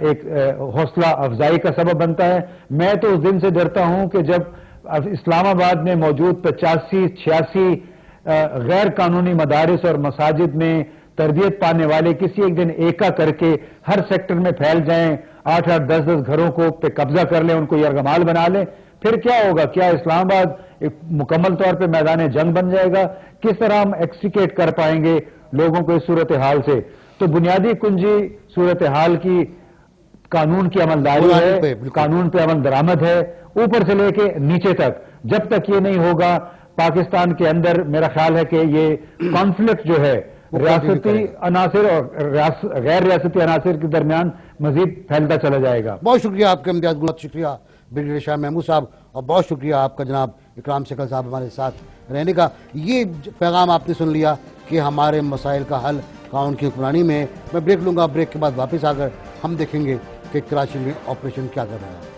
ایک حوصلہ افزائی کا سبب بنتا ہے. میں تو اس دن سے ڈرتا ہوں کہ جب اسلام آباد میں موجود 85-86 غیر قانونی مدارس اور مساجد میں تربیت پانے والے کسی ایک دن ایکا کر کے ہر سیکٹر میں پھیل جائیں, 8-8, 10-10 گھروں کو پہ قبضہ کر لیں, ان کو یرغمال بنا لیں, پھر کیا ہوگا؟ کیا اسلام آباد ایک مکمل طور پہ میدان جنگ بن جائے گا؟ کس طرح ہم ایکسٹریکیٹ کر پائیں گے لوگوں کو اس صورتحال سے؟ تو بنیادی کنجی صورتحال کی قانون کی عملداری ہے, قانون پہ عمل درآمد ہے, اوپر سے لے کے نیچے تک. جب تک یہ نہیں ہوگا پاکستان کے اندر میرا خیال ہے کہ یہ کانفلکٹ جو ہے ریاستی عناصر اور غیر ریاستی عناصر کے درمیان مزید پھیلتا چلا جائے گا. بہت شکریہ آپ کا امتیاز, بہت شکریہ بریگیڈیئر شاہ محمود صاحب, اور بہت شکریہ آپ کا جناب اکرام سکل صاحب ہمارے ساتھ رہنے کا. یہ پیغام آپ نے سن لیا کہ ہمارے مسائل کا حل قانون کی حکمرانی میں. میں بریک لوں گا, بریک کے بعد واپس آ کر ہم دیکھیں گے کہ کراچی میں آپریشن کیا کر رہا ہے.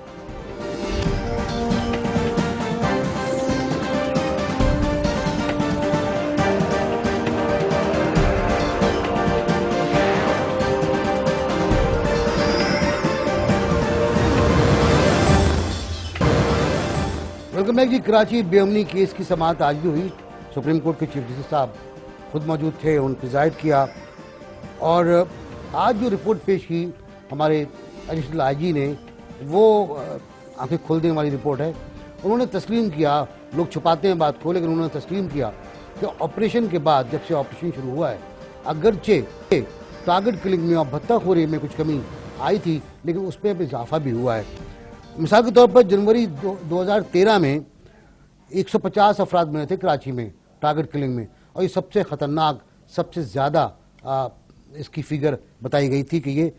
ویلکم بیک جی. کراچی بے امنی کیس کی سماعت آج بھی ہوئی. سپریم کورٹ کے چیف جسٹس صاحب خود موجود تھے, ان پریزائڈ کیا, اور آج جو رپورٹ پیش کی ہمارے ایڈیشنل آئی جی نے وہ آنکھیں کھول دینے والی رپورٹ ہے. انہوں نے تسلیم کیا, لوگ چھپاتے ہیں بات کو, لیکن انہوں نے تسلیم کیا کہ آپریشن کے بعد, جب سے آپریشن شروع ہوا ہے, اگرچہ ٹارگٹ کلنگ میں اور بھتہ خوری میں کچھ کمی آئی تھی, لیکن اس پہ اب اضافہ بھی ہوا ہے. مثال کے طور پر جنوری 2013 میں 150 افراد ملے تھے کراچی میں ٹارگٹ کلنگ میں, اور یہ سب سے خطرناک, سب سے زیادہ اس کی فگر بتائی گئی تھی کہ یہ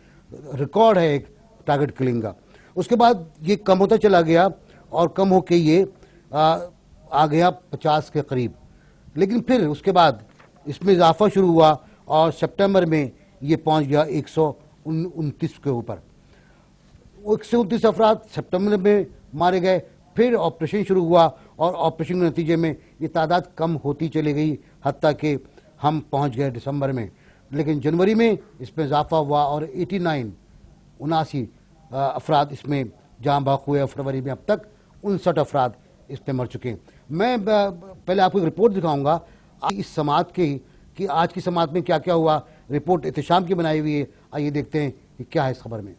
ریکارڈ ہے ایک ٹارگٹ کلنگ کا. اس کے بعد یہ کم ہوتا چلا گیا اور کم ہو کے یہ آ گیا 50 کے قریب, لیکن پھر اس کے بعد اس میں اضافہ شروع ہوا اور سپٹمبر میں یہ پہنچ گیا 129 کے اوپر. 129 افراد سپٹمبر میں مارے گئے. پھر آپریشن شروع ہوا اور آپریشن کے نتیجے میں یہ تعداد کم ہوتی چلی گئی, حتیٰ کہ ہم پہنچ گئے دسمبر میں. لیکن جنوری میں اس میں اضافہ ہوا اور 79 افراد اس میں جاں بحق ہوئے. فروری میں اب تک 59 افراد اس پہ مر چکے ہیں. میں پہلے آپ کو ایک رپورٹ دکھاؤں گا اس سماعت کی کہ آج کی سماعت میں کیا کیا ہوا. رپورٹ احتشام کی بنائی ہوئی ہے, آئیے دیکھتے ہیں کہ کیا ہے اس خبر میں.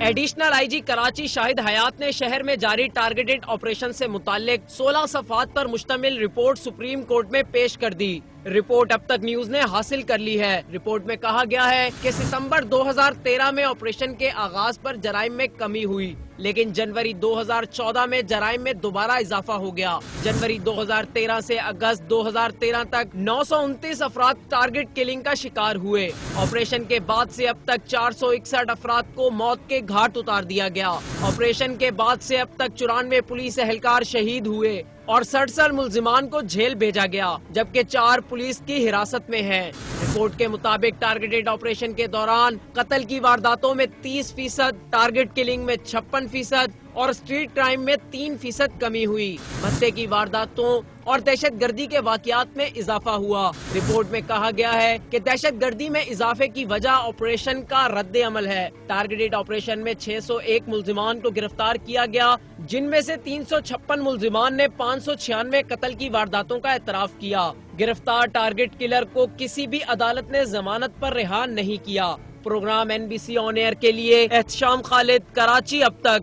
ایڈیشنل آئی جی کراچی شاہد حیات نے شہر میں جاری ٹارگیٹڈ آپریشن سے متعلق 16 صفحات پر مشتمل رپورٹ سپریم کورٹ میں پیش کر دی. رپورٹ اب تک نیوز نے حاصل کر لی ہے. رپورٹ میں کہا گیا ہے کہ ستمبر 2013 میں آپریشن کے آغاز پر جرائم میں کمی ہوئی, لیکن جنوری 2014 میں جرائم میں دوبارہ اضافہ ہو گیا. جنوری 2013 سے اگست 2013 تک 929 افراد ٹارگٹ کلنگ کا شکار ہوئے. آپریشن کے بعد سے اب تک 461 افراد کو موت کے گھاٹ اتار دیا گیا. آپریشن کے بعد سے اب تک 94 پولیس اہلکار شہید ہوئے اور 67 ملزمان کو جیل بھیجا گیا, جبکہ 4 پولیس کی حراست میں ہیں. رپورٹ کے مطابق ٹارگیٹڈ آپریشن کے دوران قتل کی وارداتوں میں 30%, ٹارگٹ کلنگ میں 56% اور اسٹریٹ کرائم میں 3% کمی ہوئی. بھتّے کی وارداتوں اور دہشت گردی کے واقعات میں اضافہ ہوا. رپورٹ میں کہا گیا ہے کہ دہشت گردی میں اضافے کی وجہ آپریشن کا رد عمل ہے. ٹارگیٹڈ آپریشن میں 601 ملزمان کو گرفتار کیا گیا، جن میں سے 356 ملزمان نے 596 قتل کی وارداتوں کا اعتراف کیا. گرفتار ٹارگٹ کلر کو کسی بھی عدالت نے ضمانت پر رہا نہیں کیا. پروگرام NBC آن ایئر کے لیے احتشام خالد، کراچی. اب تک.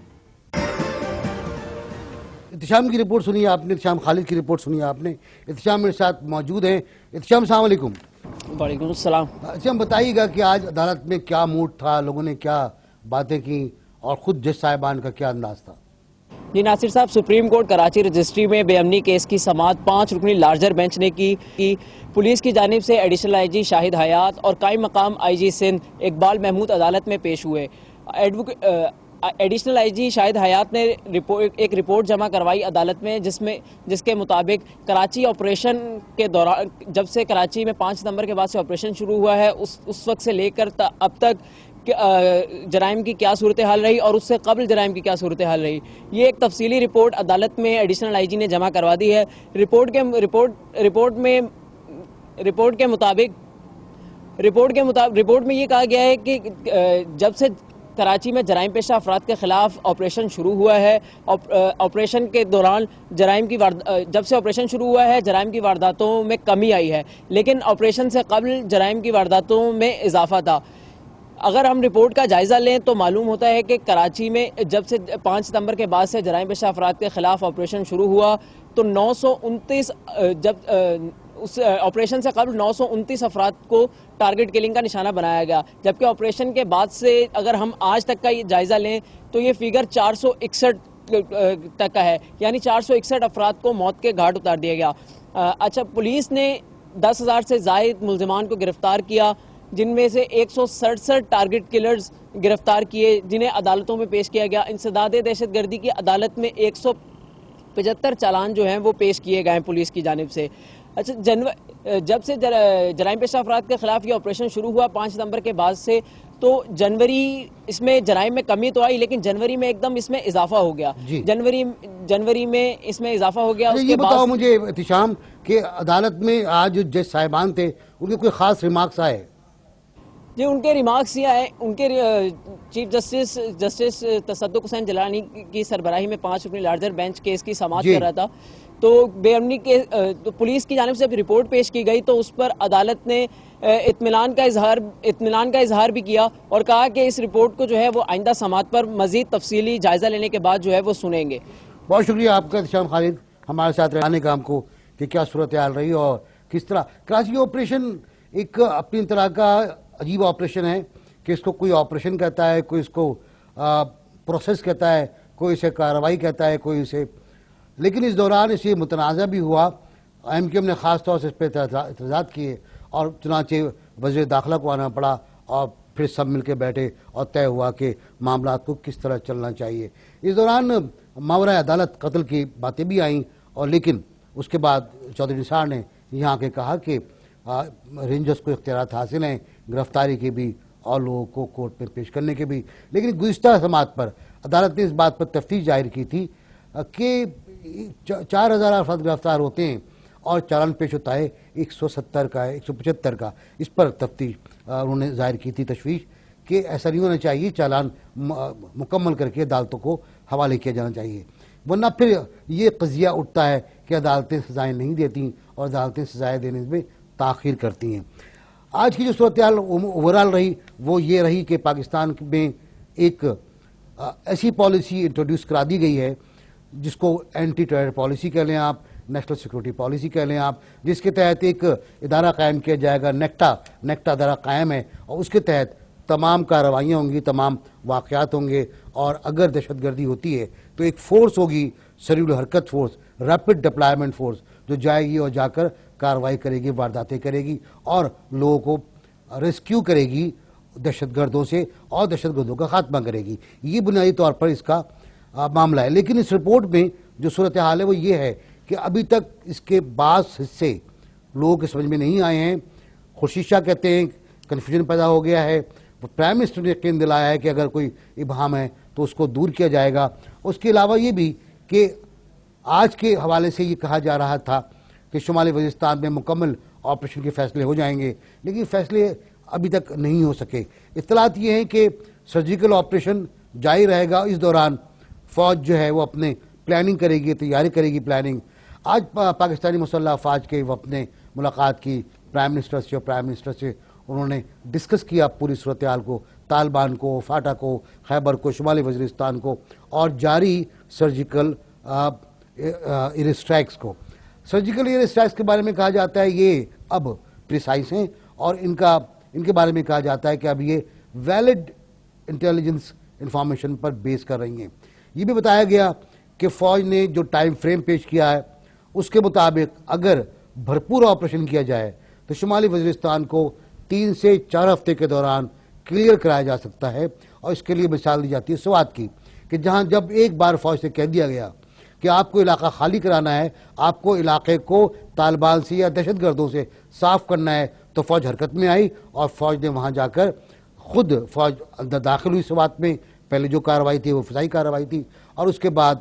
احتشام کی رپورٹ سنی آپ نے، احتشام خالد کی رپورٹ سنی آپ نے. احتشام میرے ساتھ موجود ہیں. احتشام السلام علیکم. وعلیکم السلام. احتشام بتائیے گا کہ آج عدالت میں کیا موڈ تھا، لوگوں نے کیا باتیں کی اور خود جج صاحبان کا کیا انداز تھا؟ جی ناصر صاحب، سپریم کورٹ کراچی رجسٹری میں بے امنی کیس کی سماعت 5 رکنی لارجر بینچ نے کی. پولیس کی جانب سے ایڈیشنل IG شاہد حیات اور قائم مقام IG سندھ اقبال محمود عدالت میں پیش ہوئے. ایڈیشنل IG شاہد حیات نے ایک رپورٹ جمع کروائی عدالت میں، جس کے مطابق کراچی آپریشن کے دوران، جب سے کراچی میں 5 ستمبر کے بعد سے آپریشن شروع ہوا ہے، اس وقت سے لے کر اب تک جرائم کی کیا صورتحال رہی اور اس سے قبل جرائم کی کیا صورتحال رہی. یہ ایک تفصیلی رپورٹ عدالت میں ایڈیشنل IG نے جمع کروا دی ہے. رپورٹ میں یہ کہا گیا ہے کہ جب سے کراچی میں جرائم پیشہ افراد کے خلاف آپریشن شروع ہوا ہے، آپریشن کے دوران جب سے آپریشن شروع ہوا ہے جرائم کی وارداتوں میں کمی آئی ہے، لیکن آپریشن سے قبل جرائم کی وارداتوں میں اضافہ تھا. اگر ہم رپورٹ کا جائزہ لیں تو معلوم ہوتا ہے کہ کراچی میں جب سے 5 ستمبر کے بعد سے جرائم پیشہ افراد کے خلاف آپریشن شروع ہوا تو 929 اس آپریشن سے قبل 929 افراد کو ٹارگٹ کلنگ کا نشانہ بنایا گیا، جبکہ آپریشن کے بعد سے اگر ہم آج تک کا یہ جائزہ لیں تو یہ فگر 461 تک کا ہے، یعنی 461 افراد کو موت کے گھاٹ اتار دیا گیا. اچھا، پولیس نے 10,000 سے زائد ملزمان کو گرفتار کیا، جن میں سے 167 ٹارگٹ کلرز گرفتار کیے، جنہیں عدالتوں میں پیش کیا گیا. انسداد دہشت گردی کی عدالت میں 175 چالان جو ہیں وہ پیش کیے گئے ہیں پولیس کی جانب سے. اچھا، جب سے جرائم پیشہ افراد کے خلاف یہ آپریشن شروع ہوا 5 ستمبر کے بعد سے، تو جنوری اس میں جرائم میں کمی تو آئی، لیکن جنوری میں ایک دم اس میں اضافہ ہو گیا. جنوری میں اس میں اضافہ ہو گیا. یہ بتاؤ مجھے احتشام کہ عدالت میں آج جج صاحبان تھے، ان کے کوئی خاص ریمارکس آئے؟ جی، ان کے ریمارکس یہ آئے. ان کے چیف جسٹس تصدق حسین جیلانی کی سربراہی میں 5 رکنی لارجر بینچ کیس کی سماعت کر رہا تھا، تو بے امنی کے پولیس کی جانب سے جب رپورٹ پیش کی گئی تو اس پر عدالت نے اطمینان کا اظہار بھی کیا اور کہا کہ اس رپورٹ کو جو ہے وہ آئندہ سماعت پر مزید تفصیلی جائزہ لینے کے بعد جو ہے وہ سنیں گے. بہت شکریہ آپ کا احتشام خالد، ہمارے ساتھ رہنے کا ہم کو کہ کیا صورتحال رہی اور کس طرح کراچی آپریشن ایک اپنی طرح کا عجیب آپریشن ہے کہ اس کو کوئی آپریشن کہتا ہے، کوئی اس کو پروسیس کہتا ہے، کوئی اسے کارروائی کہتا ہے، کوئی اسے، لیکن اس دوران اسے متنازع بھی ہوا. MQM نے خاص طور سے اس پہ اعتراضات کیے اور چنانچہ وزیر داخلہ کو آنا پڑا اور پھر سب مل کے بیٹھے اور طے ہوا کہ معاملات کو کس طرح چلنا چاہیے. اس دوران ماورائے عدالت قتل کی باتیں بھی آئیں، اور لیکن اس کے بعد چودھری نثار نے یہاں کے کہا کہ رینجرز کو اختیارات حاصل ہیں گرفتاری کے بھی اور لوگوں کو کورٹ میں پیش کرنے کے بھی. لیکن گزشتہ سماعت پر عدالت نے اس بات پر تفتیش ظاہر کی تھی کہ 4,000 افراد گرفتار ہوتے ہیں اور چالان پیش ہوتا ہے 170 کا، 175 کا. اس پر تفتیش انہوں نے ظاہر کی تھی تشویش کہ ایسا نہیں ہونا چاہیے، چالان مکمل کر کے عدالتوں کو حوالے کیا جانا چاہیے، ورنہ پھر یہ قضیہ اٹھتا ہے کہ عدالتیں سزائیں نہیں دیتی اور عدالتیں سزائیں دینے میں تاخیر کرتی ہیں. آج کی جو صورتحال اوورال رہی وہ یہ رہی کہ پاکستان میں ایک ایسی پالیسی انٹروڈیوس کرا دی گئی ہے جس کو اینٹی ٹیرر پالیسی کہہ لیں آپ، نیشنل سیکورٹی پالیسی کہہ لیں آپ، جس کے تحت ایک ادارہ قائم کیا جائے گا. نیکٹا ادارہ قائم ہے اور اس کے تحت تمام کارروائیاں ہوں گی، تمام واقعات ہوں گے، اور اگر دہشت گردی ہوتی ہے تو ایک فورس ہوگی، سریع حرکت فورس، ریپڈ ڈپلائمنٹ فورس، جو جائے گی اور جا کر کارروائی کرے گی، وارداتیں کرے گی اور لوگوں کو ریسکیو کرے گی دہشت گردوں سے اور دہشت گردوں کا خاتمہ کرے گی. یہ بنیادی طور پر اس کا معاملہ ہے. لیکن اس رپورٹ میں جو صورتحال ہے وہ یہ ہے کہ ابھی تک اس کے بعض حصے لوگوں کے سمجھ میں نہیں آئے ہیں. خورشید شاہ کہتے ہیں کنفیوژن پیدا ہو گیا ہے. پرائم منسٹر نے یقین دلایا ہے کہ اگر کوئی ابہام ہے تو اس کو دور کیا جائے گا. اس کے علاوہ یہ بھی کہ آج کے حوالے سے یہ کہا جا رہا تھا کہ شمالی وزیرستان میں مکمل آپریشن کے فیصلے ہو جائیں گے، لیکن فیصلے ابھی تک نہیں ہو سکے۔ اطلاعات یہ ہیں کہ سرجیکل آپریشن جاری رہے گا، اس دوران فوج جو ہے وہ اپنے پلاننگ کرے گی، تیاری کرے گی پلاننگ۔ آج پاکستانی مسلح افواج کے وفد نے ملاقات کی پرائم منسٹر سے، اور پرائم منسٹر سے انہوں نے ڈسکس کیا پوری صورتحال کو، طالبان کو، فاٹا کو، خیبر کو، شمالی وزیرستان کو، اور جاری سرجیکل ایئر اسٹرائکس کو۔ سرجیکل ایئر اسٹرائکس کے بارے میں کہا جاتا ہے یہ اب پریسائز ہیں، اور ان کے بارے میں کہا جاتا ہے کہ اب یہ ویلڈ انٹیلیجنس انفارمیشن پر بیس کر رہی ہیں۔ یہ بھی بتایا گیا کہ فوج نے جو ٹائم فریم پیش کیا ہے اس کے مطابق اگر بھرپور آپریشن کیا جائے تو شمالی وزیرستان کو 3 سے 4 ہفتے کے دوران کلیئر کرایا جا سکتا ہے، اور اس کے لیے مثال دی جاتی ہے سوات کی، کہ جہاں جب ایک بار فوج سے کہہ دیا گیا کہ آپ کو علاقہ خالی کرانا ہے، آپ کو علاقے کو طالبان سے یا دہشت گردوں سے صاف کرنا ہے، تو فوج حرکت میں آئی، اور فوج نے وہاں جا کر خود فوج اندر داخل ہوئی سوات میں۔ پہلے جو کارروائی تھی وہ فضائی کارروائی تھی، اور اس کے بعد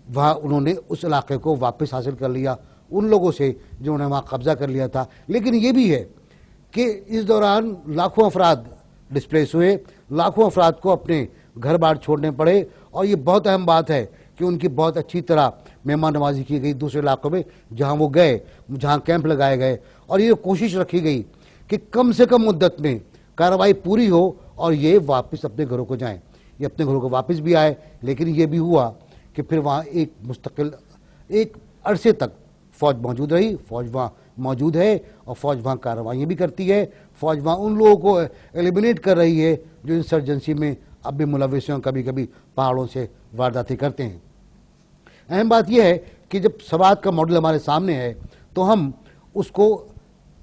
وہاں انہوں نے اس علاقے کو واپس حاصل کر لیا ان لوگوں سے جنہوں نے وہاں قبضہ کر لیا تھا۔ لیکن یہ بھی ہے کہ اس دوران لاکھوں افراد ڈسپلیس ہوئے، لاکھوں افراد کو اپنے گھر بار چھوڑنے پڑے، اور یہ بہت اہم بات ہے کہ ان کی بہت اچھی طرح مہمان نوازی کی گئی دوسرے علاقوں میں جہاں وہ گئے، جہاں کیمپ لگائے گئے، اور یہ کوشش رکھی گئی کہ کم سے کم مدت میں کارروائی پوری ہو اور یہ واپس اپنے گھروں کو جائیں۔ یہ اپنے گھروں کو واپس بھی آئے، لیکن یہ بھی ہوا کہ پھر وہاں ایک مستقل ایک عرصے تک فوج موجود رہی، فوج وہاں موجود ہے، اور فوج وہاں کارروائیاں بھی کرتی ہے، فوج وہاں ان لوگوں کو ایلیمینیٹ کر رہی ہے جو انسرجنسی میں اب بھی ملوث ہیں، کبھی کبھی پہاڑوں سے وارداتیں کرتے ہیں۔ اہم بات یہ ہے کہ جب سوات کا ماڈل ہمارے سامنے ہے تو ہم اس کو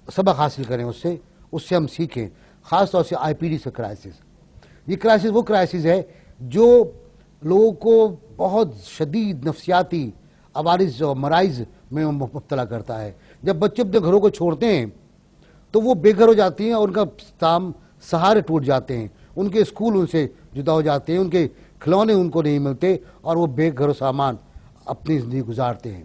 سبق حاصل کریں، اس سے ہم سیکھیں، خاص طور سے آئی پی ڈی سے کرائسس۔ یہ کرائسس وہ کرائسس ہے جو لوگوں کو بہت شدید نفسیاتی عوارض اور مرائض میں مبتلا کرتا ہے۔ جب بچے اپنے گھروں کو چھوڑتے ہیں تو وہ بے گھر ہو جاتی ہیں، اور ان کا سہارے ٹوٹ جاتے ہیں، ان کے اسکول ان سے جدا ہو جاتے ہیں، ان کے کھلونے ان کو نہیں ملتے، اور وہ بے گھر و سامان اپنی زندگی گزارتے ہیں۔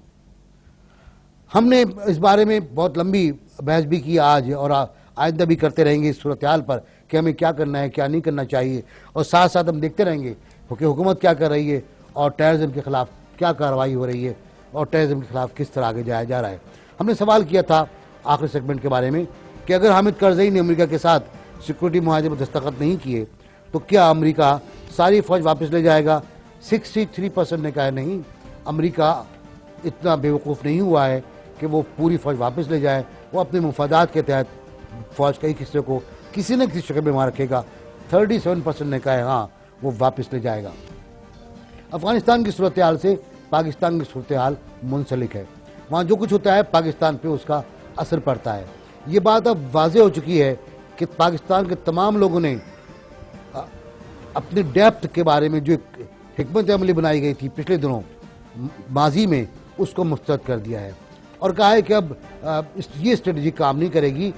ہم نے اس بارے میں بہت لمبی بحث بھی کی آج، اور آئندہ بھی کرتے رہیں گے اس صورتحال پر کہ ہمیں کیا کرنا ہے، کیا نہیں کرنا چاہیے، اور ساتھ ساتھ ہم دیکھتے رہیں گے کہ حکومت کیا کر رہی ہے، اور ٹیررزم کے خلاف کیا کارروائی ہو رہی ہے، اور ٹیررزم کے خلاف کس طرح آگے جایا جا رہا ہے۔ ہم نے سوال کیا تھا آخری سیگمنٹ کے بارے میں کہ اگر حامد کرزئی نے امریکہ کے ساتھ سیکورٹی معاہدے پر دستخط نہیں کیے تو کیا امریکہ ساری فوج واپس لے جائے گا؟ 63% نے کہا نہیں، امریکہ اتنا بیوقوف نہیں ہوا ہے کہ وہ پوری فوج واپس لے جائے، وہ اپنے مفادات کے تحت فوج کا ایک حصے کو کسی نہ کسی شکل میں وہاں رکھے گا۔ 37% نے کہا ہے ہاں وہ واپس لے جائے گا۔ افغانستان کی صورتحال سے پاکستان کی صورتحال منسلک ہے، وہاں جو کچھ ہوتا ہے پاکستان پہ اس کا اثر پڑتا ہے۔ یہ بات اب واضح ہو چکی ہے کہ پاکستان کے تمام لوگوں نے اپنے ڈیپتھ کے بارے میں جو ایک حکمت عملی بنائی گئی تھی پچھلے دنوں ماضی میں، اس کو مسترد کر دیا ہے، اور کہا ہے کہ اب یہ اسٹریٹجی کام نہیں کرے گی،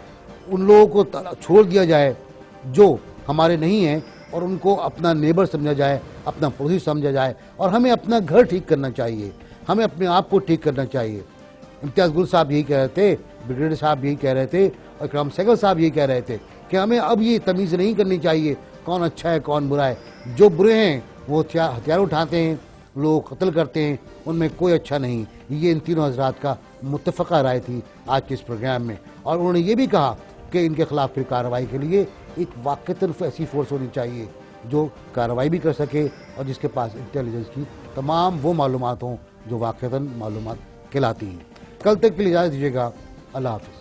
ان لوگوں کو چھوڑ دیا جائے جو ہمارے نہیں ہیں، اور ان کو اپنا نیبر سمجھا جائے، اپنا پڑوسی سمجھا جائے، اور ہمیں اپنا گھر ٹھیک کرنا چاہیے، ہمیں اپنے آپ کو ٹھیک کرنا چاہیے۔ امتیاز گل صاحب یہی کہہ رہے تھے، بریگیڈیئر صاحب یہی کہہ رہے تھے، اور اکرام سہگل صاحب یہی کہہ رہے تھے کہ ہمیں اب یہ تمیز نہیں کرنی چاہیے کون اچھا ہے کون برا ہے۔ جو برے ہیں وہ ہتھیار اٹھاتے ہیں، لوگ قتل کرتے ہیں، ان میں کوئی اچھا نہیں۔ یہ ان تینوں حضرات کا متفقہ رائے تھی آج کے اس پروگرام میں، اور انہوں نے یہ بھی کہا کہ ان کے خلاف پھر کارروائی کے لیے ایک واقعتاً ایسی فورس ہونی چاہیے جو کارروائی بھی کر سکے، اور جس کے پاس انٹیلیجنس کی تمام وہ معلومات ہوں جو واقعتاً معلومات کہلاتی ہیں۔ کل تک کے لیے اجازت دیجیے گا، اللہ حافظ۔